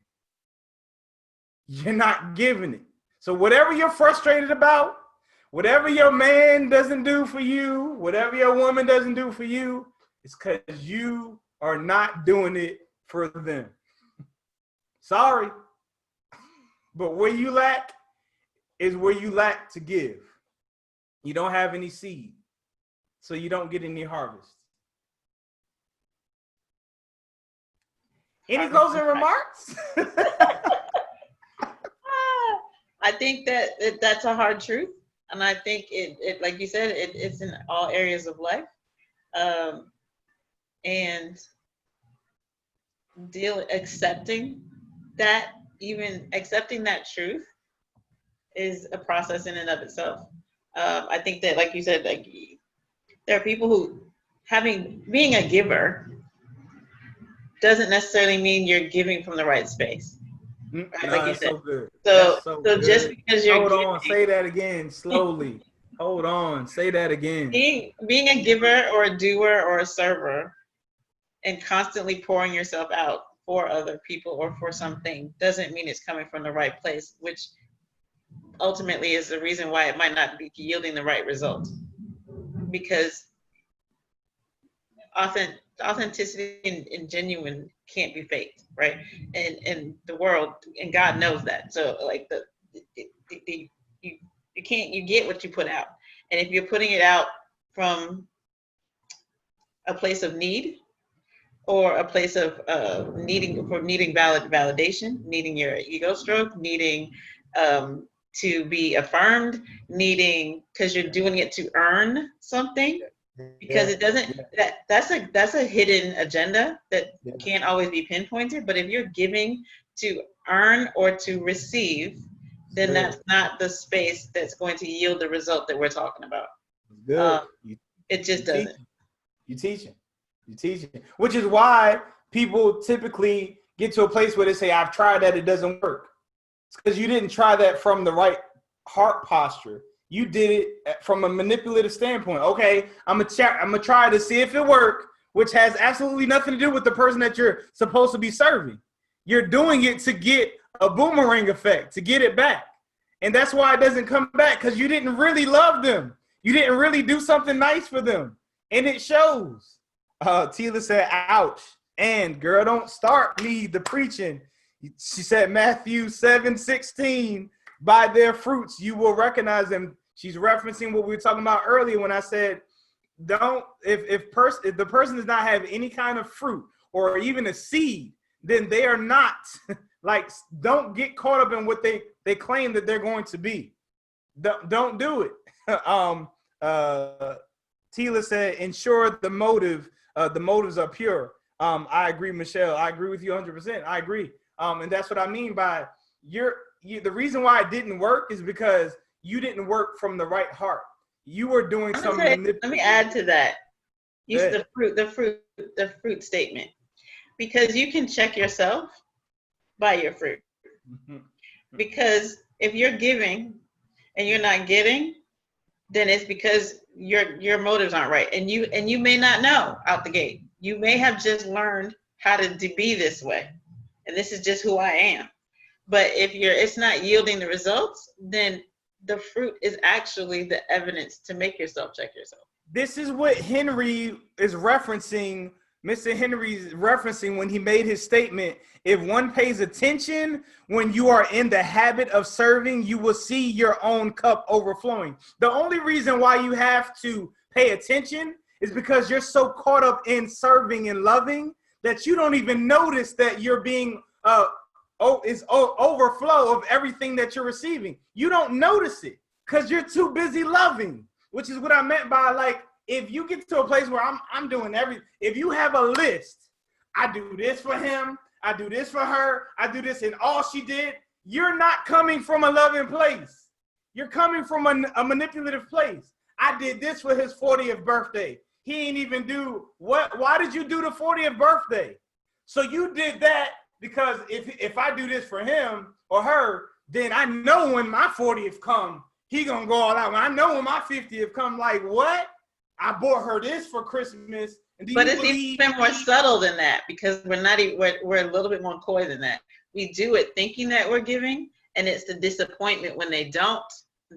Speaker 1: You're not giving it. So whatever you're frustrated about, whatever your man doesn't do for you, whatever your woman doesn't do for you, it's because you are not doing it for them. Sorry. But where you lack is where you lack to give. You don't have any seed, so you don't get any harvest. Any closing remarks?
Speaker 2: I think that that's a hard truth. And I think it like you said, it's in all areas of life. And accepting that truth is a process in and of itself. I think that, like you said, like there are people who being a giver doesn't necessarily mean you're giving from the right space. Right?
Speaker 1: No,
Speaker 2: like you
Speaker 1: that's
Speaker 2: said.
Speaker 1: so good.
Speaker 2: So just because you're
Speaker 1: Hold on, say that again slowly. Hold on, say that again.
Speaker 2: Being a giver or a doer or a server and constantly pouring yourself out for other people or for something doesn't mean it's coming from the right place, which ultimately is the reason why it might not be yielding the right result. Because authenticity and genuine can't be faked, right? And the world, and God knows that. So like you get what you put out. And if you're putting it out from a place of need or a place of needing validation, needing your ego stroke, needing to be affirmed, needing because you're doing it to earn something, because it doesn't, that's a hidden agenda that can't always be pinpointed. But if you're giving to earn or to receive, then that's not the space that's going to yield the result that we're talking about.
Speaker 1: Good.
Speaker 2: It just doesn't.
Speaker 1: You teaching, which is why people typically get to a place where they say, I've tried that, it doesn't work. It's because you didn't try that from the right heart posture. You did it from a manipulative standpoint. Okay, I'm gonna try to see if it works, which has absolutely nothing to do with the person that you're supposed to be serving. You're doing it to get a boomerang effect, to get it back. And that's why it doesn't come back, because you didn't really love them. You didn't really do something nice for them. And it shows. Tila said, ouch. And girl, don't start me the preaching. She said, Matthew 7:16, by their fruits you will recognize them. She's referencing what we were talking about earlier when I said, if the person does not have any kind of fruit or even a seed, then they are not, like, don't get caught up in what they claim that they're going to be. Don't do it. Tila said, ensure the motives are pure. I agree, Michelle. I agree with you 100%. I agree. And that's what I mean by the reason why it didn't work is because you didn't work from the right heart. You were doing something.
Speaker 2: Let me add to that. Use the fruit statement, because you can check yourself by your fruit. Mm-hmm. Because if you're giving and you're not getting, then it's because your motives aren't right, and you may not know out the gate. You may have just learned how to be this way, and this is just who I am. But if it's not yielding the results, then the fruit is actually the evidence to make yourself check yourself.
Speaker 1: This is what Henry is referencing Mr. Henry's referencing when he made his statement, if one pays attention when you are in the habit of serving, you will see your own cup overflowing. The only reason why you have to pay attention is because you're so caught up in serving and loving that you don't even notice that you're being overflow of everything that you're receiving. You don't notice it because you're too busy loving, which is what I meant by, like, if you get to a place where I'm doing everything, if you have a list, I do this for him, I do this for her, I do this, and all she did, you're not coming from a loving place. You're coming from a manipulative place. I did this for his 40th birthday. He ain't even do what? Why did you do the 40th birthday? So you did that because if I do this for him or her, then I know when my 40th come, he gonna go all out. When I know when my 50th come, like, what? I bought her this for Christmas. And
Speaker 2: but it's even more subtle than that, because we're a little bit more coy than that. We do it thinking that we're giving, and it's the disappointment when they don't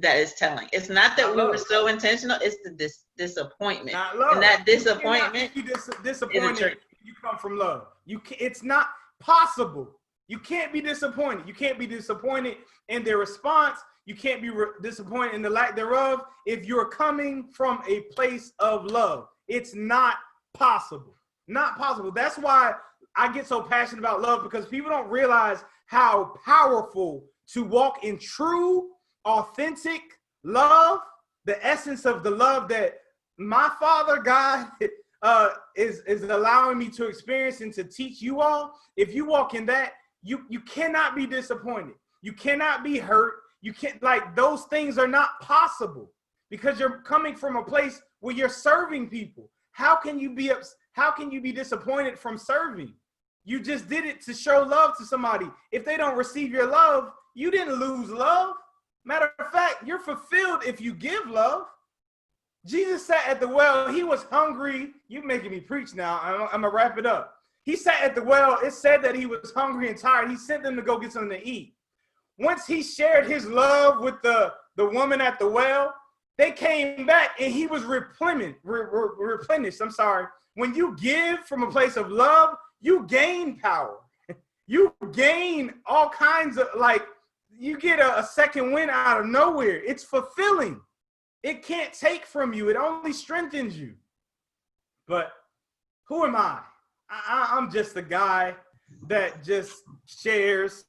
Speaker 2: that is telling. It's not that we were so intentional, it's the disappointment. And that disappointment
Speaker 1: disappointed you come from love. It's not possible. You can't be disappointed. You can't be disappointed in their response. You can't be disappointed in the lack thereof if you're coming from a place of love. It's not possible. Not possible. That's why I get so passionate about love, because people don't realize how powerful to walk in true, authentic love, the essence of the love that my Father God is allowing me to experience and to teach you all. If you walk in that, you cannot be disappointed. You cannot be hurt. You can't, like, those things are not possible because you're coming from a place where you're serving people. How can you be disappointed from serving? You just did it to show love to somebody. If they don't receive your love, you didn't lose love. Matter of fact, you're fulfilled if you give love. Jesus sat at the well. He was hungry. You're making me preach now. I'm gonna wrap it up. He sat at the well. It said that he was hungry and tired. He sent them to go get something to eat. Once he shared his love with the woman at the well, they came back and he was replenished. I'm sorry. When you give from a place of love, you gain power. You gain all kinds of, like, you get a second wind out of nowhere. It's fulfilling. It can't take from you. It only strengthens you. But who am I? I'm just a guy that just shares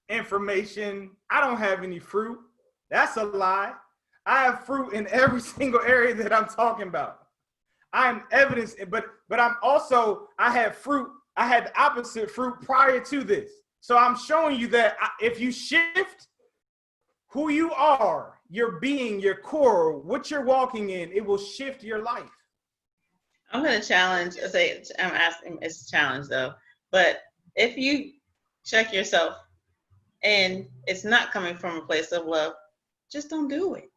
Speaker 1: information. I don't have any fruit. That's a lie. I have fruit in every single area that I'm talking about. I am evidence, but I'm also, I had fruit. I had the opposite fruit prior to this. So I'm showing you that if you shift who you are, your being, your core, what you're walking in, it will shift your life.
Speaker 2: I'm going to challenge, I'm asking, it's a challenge though, but if you check yourself and it's not coming from a place of love, just don't do it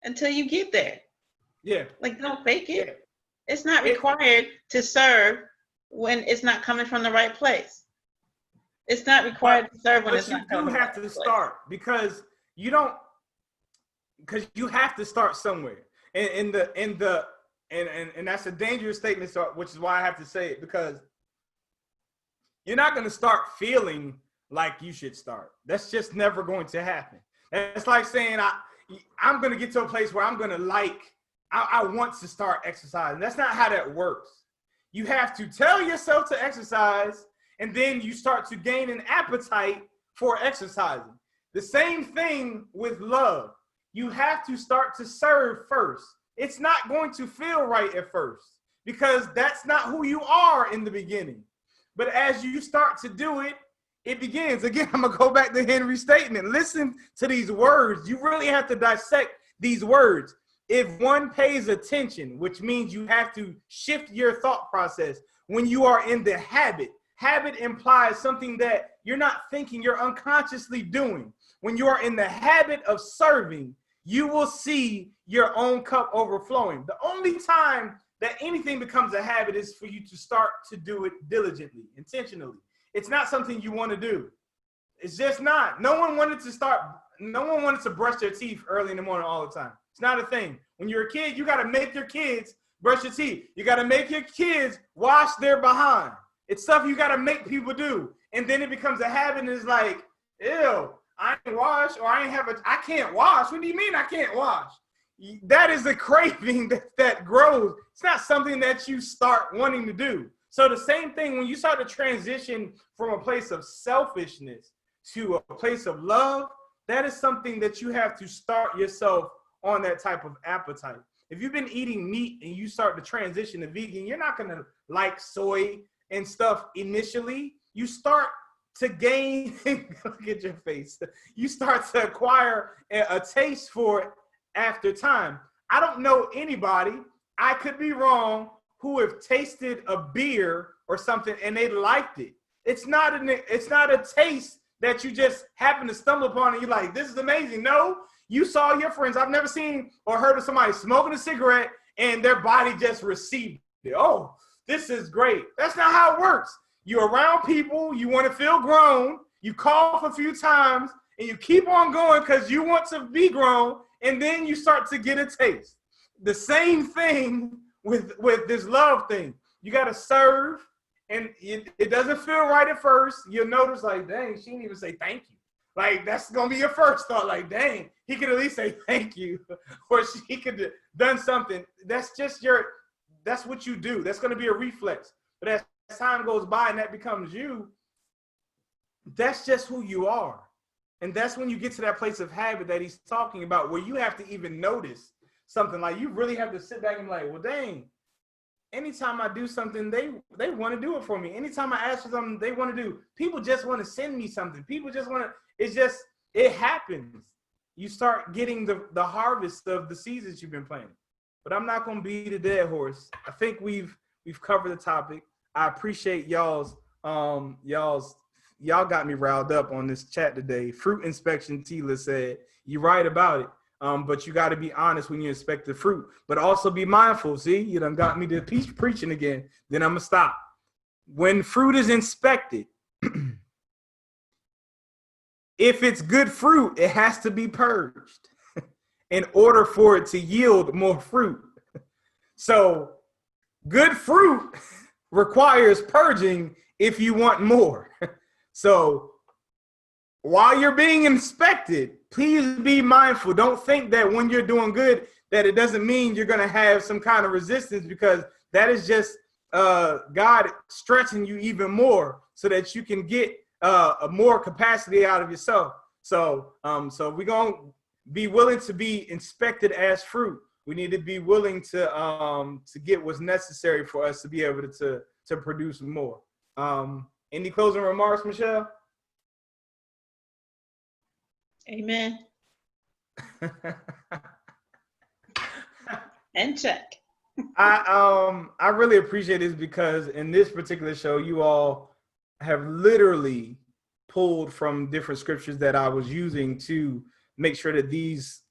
Speaker 2: until you get there.
Speaker 1: Yeah.
Speaker 2: Like, don't fake it. Yeah. It's not required to serve when it's not coming from the right place. It's not required to serve when it's not coming from the right place. But you do have to start, because you have to start somewhere. And that's a dangerous statement, which is why I have to say it, because you're not going to start feeling like you should start. That's just never going to happen. It's like saying I'm going to get to a place where I'm going to I want to start exercising. That's not how that works. You have to tell yourself to exercise, and then you start to gain an appetite for exercising. The same thing with love. You have to start to serve first. It's not going to feel right at first because that's not who you are in the beginning. But as you start to do it, it begins. Again, I'm going to go back to Henry's statement. Listen to these words. You really have to dissect these words. If one pays attention, which means you have to shift your thought process when you are in the habit. Habit implies something that you're not thinking, you're unconsciously doing. When you are in the habit of serving, you will see your own cup overflowing. The only time that anything becomes a habit is for you to start to do it diligently, intentionally. It's not something you want to do. It's just not. No one wanted to brush their teeth early in the morning all the time. It's not a thing. When you're a kid, you got to make your kids
Speaker 1: brush your teeth. You got to make your kids wash their behind. It's stuff you got to make people do. And then it becomes a habit and it's like, ew, I ain't wash, or I can't wash. What do you mean I can't wash? That is a craving that grows. It's not something that you start wanting to do. So the same thing, when you start to transition from a place of selfishness to a place of love, that is something that you have to start yourself on that type of appetite. If you've been eating meat and you start to transition to vegan, you're not going to like soy and stuff initially. You start to gain, look at your face, you start to acquire a taste for it after time. I don't know anybody, I could be wrong, who have tasted a beer or something and they liked it. It's not a taste that you just happen to stumble upon and you're like, this is amazing. No, you saw your friends. I've never seen or heard of somebody smoking a cigarette and their body just received it. Oh, this is great. That's not how it works. You're around people, you want to feel grown, you cough a few times, and you keep on going because you want to be grown, and then you start to get a taste. The same thing with this love thing. You got to serve, and it doesn't feel right at first. You'll notice, like, dang, she didn't even say thank you. Like, that's going to be your first thought. Like, dang, he could at least say thank you, or he could have done something. That's what you do. That's going to be a reflex. But as time goes by and that becomes you, that's just who you are. And that's when you get to that place of habit that he's talking about, where you have to even notice something. Like, you really have to sit back and be like, well, dang, anytime I do something, they want to do it for me. Anytime I ask for something, they want to do. People just want to send me something. People just want to, it happens. You start getting the harvest of the seeds that you've been planting. But I'm not going to beat a dead horse. I think we've covered the topic. I appreciate y'all got me riled up on this chat today. Fruit inspection, Tila said, you're right about it. But you got to be honest when you inspect the fruit, but also be mindful. See, you done got me to preaching again. Then I'm going to stop. When fruit is inspected, if it's good fruit, it has to be purged in order for it to yield more fruit. So good fruit requires purging if you want more. So while you're being inspected, please be mindful. Don't think that when you're doing good, that it doesn't mean you're going to have some kind of resistance, because that is just God stretching you even more so that you can get a more capacity out of yourself. So we're going to be willing to be inspected as fruit. We need to be willing to get what's necessary for us to be able to produce more. Any closing remarks, Michelle?
Speaker 2: Amen. And check.
Speaker 1: I really appreciate this, because in this particular show, you all have literally pulled from different scriptures that I was using to make sure that these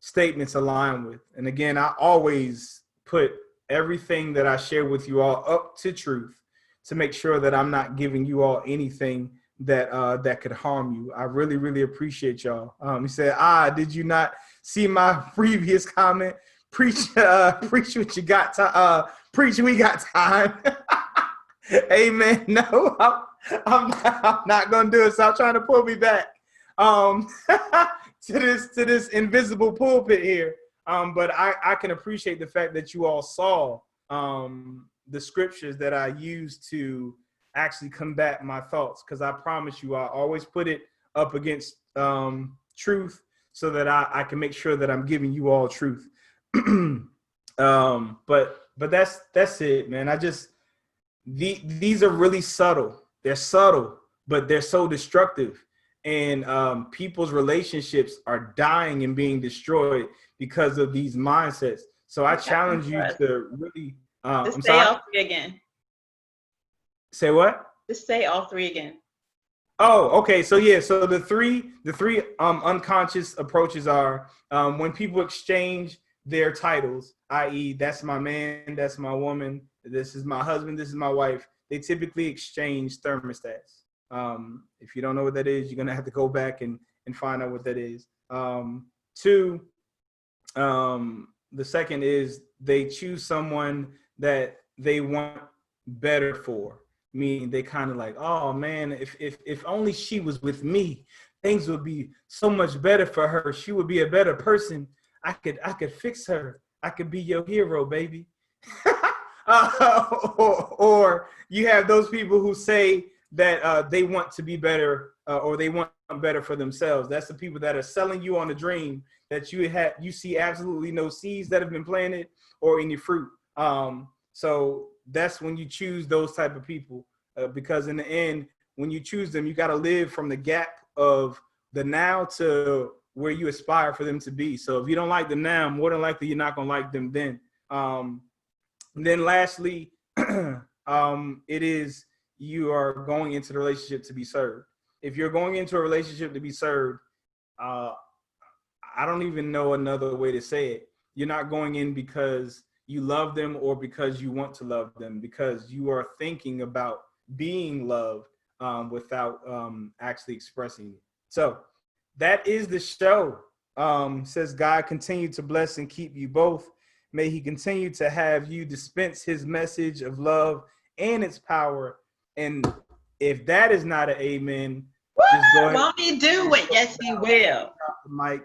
Speaker 1: statements align with. And again, I always put everything that I share with you all up to truth to make sure that I'm not giving you all anything that could harm you. I really, really appreciate y'all. He said, did you not see my previous comment? Preach what you got. Preach, we got time. Amen. No, I'm not gonna do it. Stop trying to pull me back to this invisible pulpit here. But I can appreciate the fact that you all saw the scriptures that I used to actually combat my thoughts, because I promise you, I always put it up against truth so that I can make sure that I'm giving you all truth. But that's it, man. These are really subtle. They're subtle, but they're so destructive. And people's relationships are dying and being destroyed because of these mindsets. So I challenge you to really
Speaker 2: just say all three again.
Speaker 1: Say what?
Speaker 2: Just say all three again.
Speaker 1: Oh, okay. So yeah, so the three unconscious approaches are when people exchange their titles, i.e., that's my man, that's my woman, this is my husband, this is my wife. They typically exchange thermostats. If you don't know what that is, you're gonna have to go back and find out what that is. Two, the second is they choose someone that they want better for. Meaning they kind of like, oh man, if only she was with me, things would be so much better for her. She would be a better person. I could fix her. I could be your hero, baby. Or you have those people who say that they want to be better, or they want better for themselves. That's the people that are selling you on a dream that you see absolutely no seeds that have been planted or any fruit. So that's when you choose those type of people, because in the end, when you choose them, you got to live from the gap of the now to where you aspire for them to be. So if you don't like them now, more than likely you're not going to like them then. And then lastly, it is you are going into the relationship to be served. If you're going into a relationship to be served, I don't even know another way to say it. You're not going in because you love them or because you want to love them, because you are thinking about being loved without actually expressing it. So that is the show. Says God continue to bless and keep you both. May he continue to have you dispense his message of love and its power. And if that is not an amen, just go ahead.
Speaker 2: Won't he do it? Yes, he will.
Speaker 1: Mike,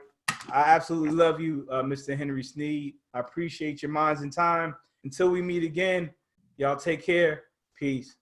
Speaker 1: I absolutely love you, Mr. Henry Sneed. I appreciate your minds and time. Until we meet again, y'all take care. Peace.